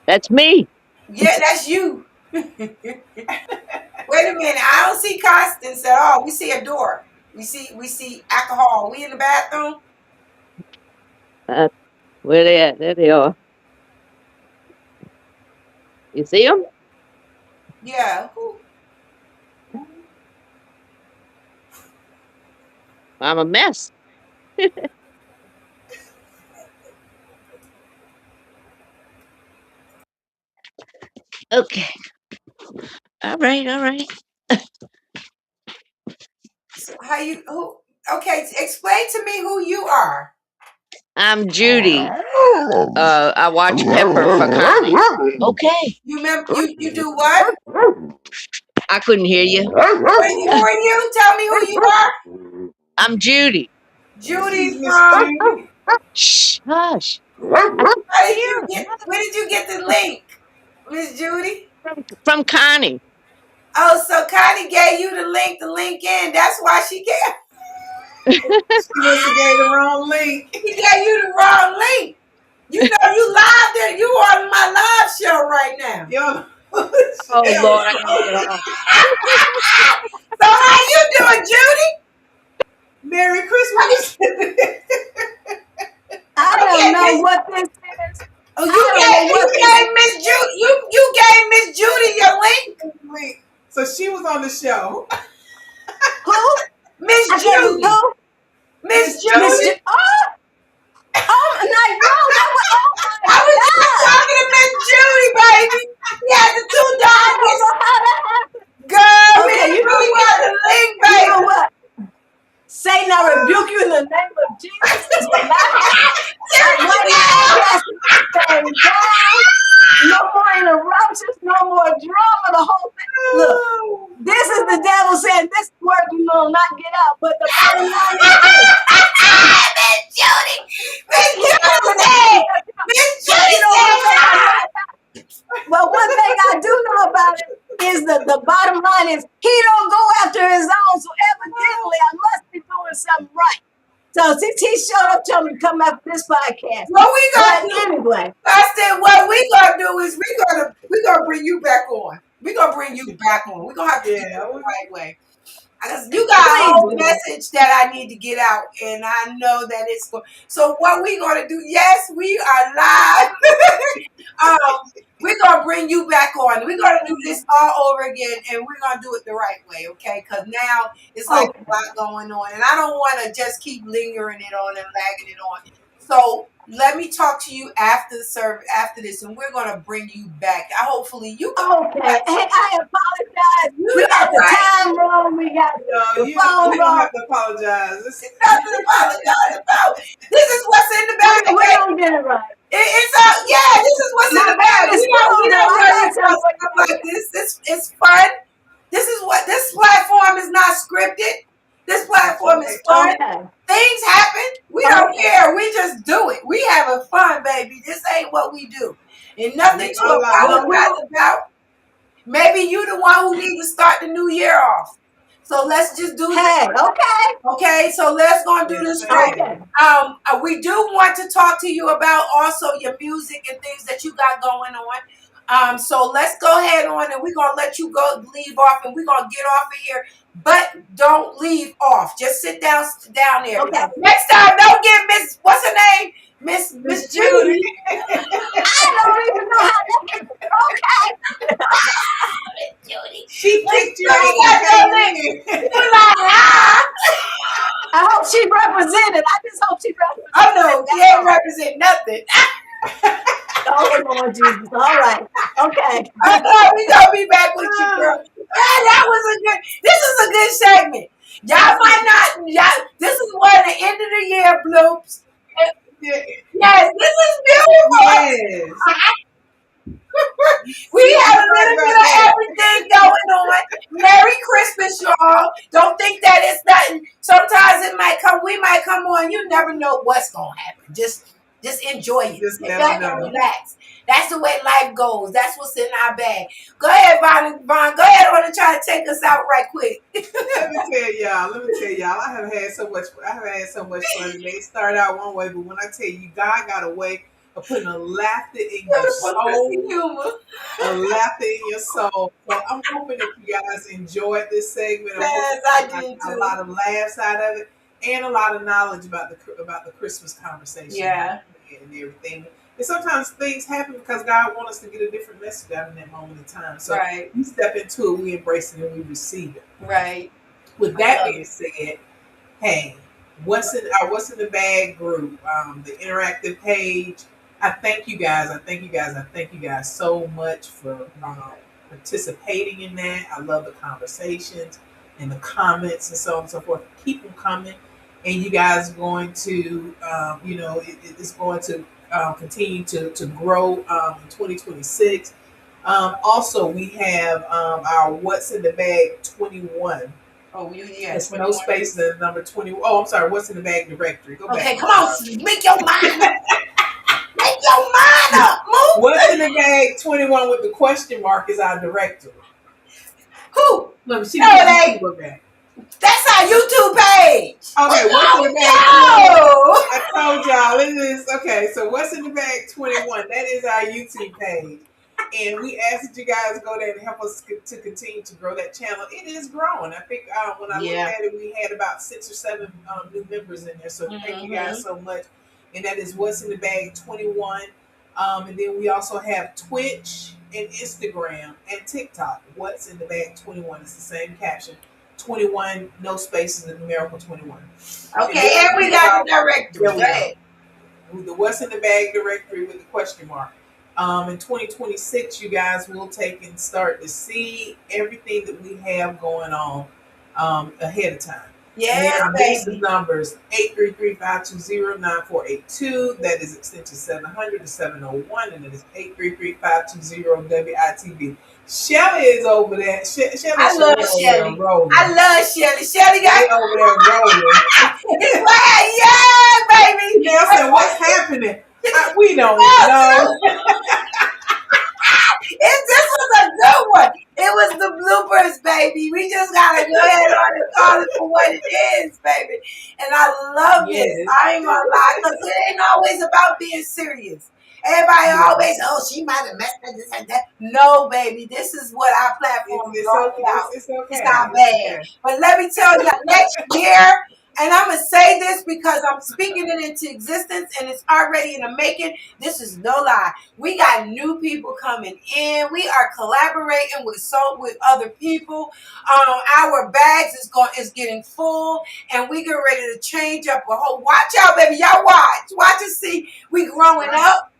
That's me. Yeah, that's you. Wait a minute. I don't see Constance at all. We see a door. We see alcohol. We in the bathroom? Where they at? There they are. You see them? Yeah. Who? I'm a mess. Okay. All right. All right. How you who okay, explain to me who you are. I'm Judy. I watch Pepper for Connie. Okay. You do what? I couldn't hear you. Who are you? Tell me who you are. I'm Judy. Judy She's Miss from Judy. Shh. Hush. how did you get where did you get the link? Miss Judy? From Connie. Oh, so Connie gave you the link in. That's why she She must have gave the wrong link. gave you the wrong link. You know you live there. You on my live show right now. Yo. Oh Lord, I gotta get off. So how you doing, Judy? Merry Christmas. I don't know what this is. Oh, you gave Miss Judy your link? So she was on the show. Who? Miss I said, Judy. who? Miss Judy. Oh, no, that was, oh I my was just God. talking to Miss Judy, baby. She had the two I don't dogs. know how that happened. Girl, Okay, Miss you know Judy what? got the link, You baby. know what? Satan, I rebuke you in the name of Jesus. This will not happen. I'm writing casting this thing down. No more interruptions, no more drama, the whole thing. Look, this is the devil saying this word will not get out, but the bottom line is this. Miss Judy. Miss Judy said. Miss Judy said. Well, one thing I do know about it is that the bottom line is he don't go after his own. So evidently, I must be doing something right. So since he showed up, told me to come after this podcast. What we gonna do? Anyway, I said, what we gonna do is we gonna bring you back on. We gonna bring you back on. We gonna have to do it the right way. Because you got a whole message that I need to get out, and I know that it's going. So what we gonna do? Yes, we are live. We're gonna bring you back on. We're gonna do this all over again, and we're gonna do it the right way, okay? Because now it's like a lot going on, and I don't want to just keep lingering it on and lagging it on. So let me talk to you after the service, after this, and we're gonna bring you back. Hopefully you. Okay. Hey, I apologize. We got the time wrong. We got the phone You don't wrong. have to apologize. It's nothing to apologize about. This is what's in the bag. We don't get it right. It's yeah. This is what's in the bag. We don't worry about stuff like this. It's fun. This platform is not scripted. This platform is fun. Okay. Things happen. We don't care. We just do it. We having fun, baby. This ain't what we do. And nothing to apologize about. Maybe you the one who needs to start the new year off. So let's just do this. Okay, so let's go do this right. We do want to talk to you about also your music and things that you got going on. So let's go ahead on and we're gonna let you leave off, and we're gonna get off of here. But don't leave off. Just sit down there. Okay. Next time, don't get Miss what's her name? Miss Judy. I don't even know how that happened. Okay. Miss Judy. She picked you I hope she represented. I just hope she represented. Oh no, she ain't represent nothing. Oh Lord Jesus. All right. Okay. We gonna be back with you, girl. That was a good. This is a good segment. Y'all might not. This is one of the end of the year bloops. Yes, this is beautiful. Yes. We have a little bit of everything going on. Merry Christmas, y'all. Don't think that it's nothing. Sometimes it might come. We might come on. You never know what's gonna happen. Just enjoy it. Just sit back and relax. That's the way life goes. That's what's in our bag. Go ahead, Vaughn. Go ahead on and try to take us out right quick. Let me tell y'all. I have had so much fun today. It started out one way, but when I tell you, God got a way of putting a laughter in your soul. A laughter in your soul. So I'm hoping that you guys enjoyed this segment. Yes, I did a too. lot of laughs out of it and a lot of knowledge about the Christmas conversation. Yeah. And everything. And sometimes things happen because God wants us to get a different message out in that moment in time. So we step into it, we embrace it, and we receive it. Right. With that being said, hey, what's in the bag group, the interactive page. I thank you guys. I thank you guys so much for participating in that. I love the conversations and the comments and so on and so forth. Keep them coming, and you guys are going to, it's going to continue to grow in 2026. Also, we have our What's in the Bag 21. Oh, yes. No space in number 20. Oh, I'm sorry. What's in the Bag directory? Go back. Okay, come on. Make your mind up. Make your mind up. Move. What's in the Bag 21 with the question mark is our directory. Who? Let me see. That's our YouTube page. Okay, What's in the Bag 21? I told y'all it is. Okay, so What's in the Bag 21? That is our YouTube page. And we ask that you guys go there and help us to continue to grow that channel. It is growing. I think when I looked at it, we had about 6 or 7 new members in there. So thank you guys so much. And that is What's in the Bag 21. And then we also have Twitch and Instagram and TikTok. What's in the Bag 21. It's the same caption. 21, no spaces, the numerical 21. Okay, and we got the directory. Go ahead. The What's in the Bag directory with the question mark. In 2026, you guys will take and start to see everything that we have going on ahead of time. Yeah, baby. Numbers 833-520-9482. That is extension 700 to 701, and it is 833-520-WITB. Shelly is over there. I love Shelly. I love Shelly. Shelly got over there rolling. It's like, yeah, baby. Nelson, what's happening? We don't know. This was a good one. It was the bloopers, baby. We just gotta go ahead on and call it for what it is, baby. And I love it. I ain't gonna lie, because it ain't always about being serious. Everybody always, she might have messed up this and that. No, baby, this is what our platform is all about. It's not bad. But let me tell you, next year, and I'm going to say this because I'm speaking it into existence and it's already in the making. This is no lie. We got new people coming in. We are collaborating with other people. Our bags is getting full, and we get ready to change up a whole. Watch out, baby. Y'all watch. Watch and see. We growing up.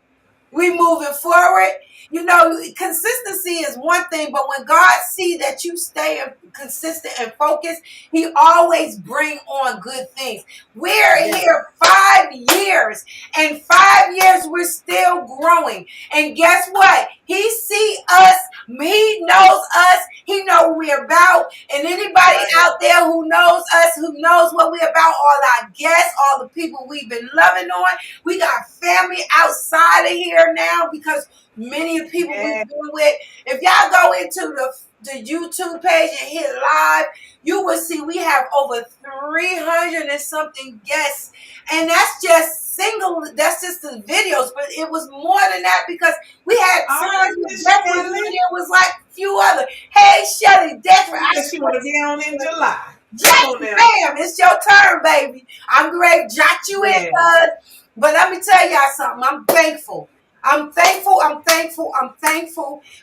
We moving forward. You know, consistency is one thing, but when God sees that you stay consistent and focused, He always bring on good things. We're here 5 years, and 5 years we're still growing. And guess what? He see us. He knows us. He knows what we're about. And anybody out there who knows us, who knows what we're about, all our guests, all the people we've been loving on. We got family outside of here now because many of people we've been with. If y'all go into the YouTube page and hit live, you will see we have over 300 and something guests. And that's just that's just the videos, but it was more than that because we had it was like a few other. Hey, Shelly, Desperate. She want to be on in July. Yes, ma'am. It's your turn, baby. I'm great. Jot you in, bud. But let me tell y'all something. I'm thankful. I'm thankful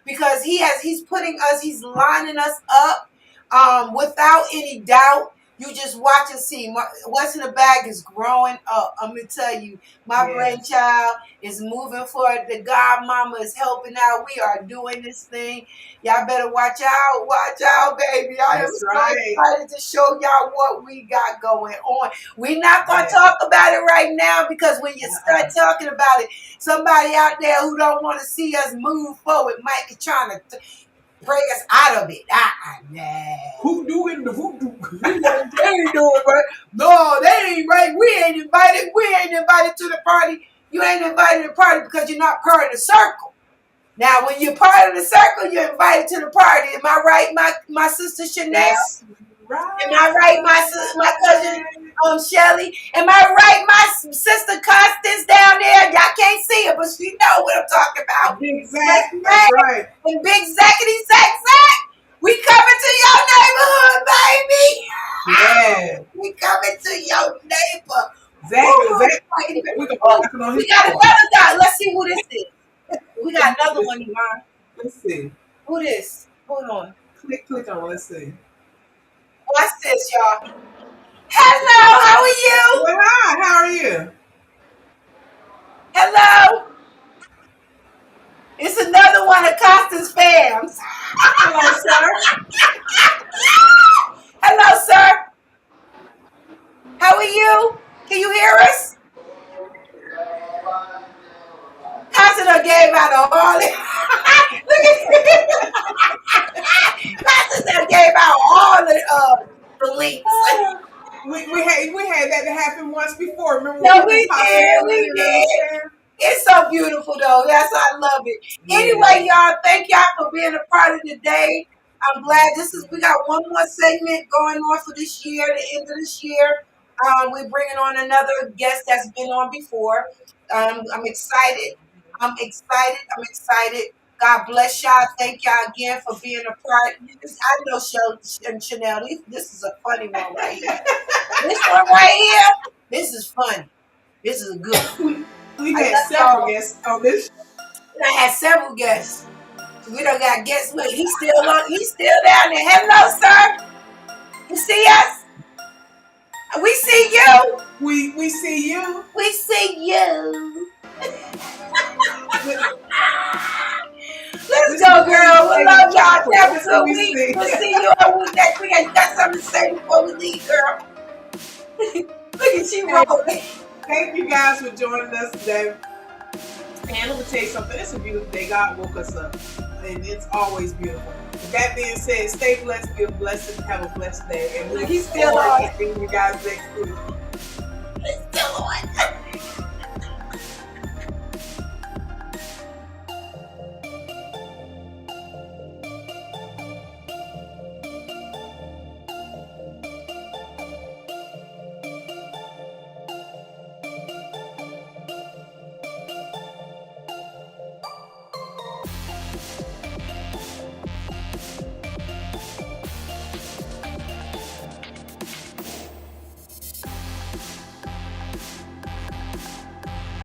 because he's putting us, he's lining us up without any doubt. You just watch and see. What's in the Bag is growing up. I'm going to tell you, my brainchild is moving forward. The godmama is helping out. We are doing this thing. Y'all better watch out. Watch out, baby. I am so excited to show y'all what we got going on. We're not going to talk about it right now because when you start talking about it, somebody out there who don't want to see us move forward might be trying to bring us out of it. Nah. Who doing the voodoo? They ain't doing right. No, they ain't right. We ain't invited. We ain't invited to the party. You ain't invited to the party because you're not part of the circle. Now, when you're part of the circle, you're invited to the party. Am I right, my sister Chanel? That's right. Am I right, my cousin Shelly? Am I right, my sister Constance down there? Y'all can't see her, but she know what I'm talking about. Big Zach. That's right. And Big Zackety Zack. We coming to your neighborhood, baby. Yeah. We coming to your neighbor. Exactly. We got another guy. Let's see who this is. We got another one, Yvonne. Let's see. Who this? Hold on. Click on. Let's see. What's this, y'all? Hello, how are you? Well, hi, how are you? Hello. It's another one of Constance fams. Hello, sir. Hello, sir. How are you? Can you hear us? Constance gave out a Harley. Look at Constance gave out all the links. We had that to happen once before. Remember? No, we did. It's so beautiful, though. Yes, I love it. Yeah. Anyway, y'all, thank y'all for being a part of the day. I'm glad we got one more segment going on for this year, the end of this year. We're bringing on another guest that's been on before. I'm excited. God bless y'all. Thank y'all again for being a part. I know Chanel, this is a funny one right here. This one right here, this is funny. This is a good one. We had several guests on this. I had several guests. We don't got guests. Wait, he's still down there. Hello, sir. You see us? We see you. We see you. We see you. Let's go, girl. We love y'all. Have a good week. We'll see you all week next week. You got something to say before we leave, girl. Look at you rolling. Thank you guys for joining us today. And let me tell you something. It's a beautiful day. God woke us up. And it's always beautiful. With that being said, stay blessed, be a blessing, have a blessed day. And he's still on. Seeing you guys next week. He's still on.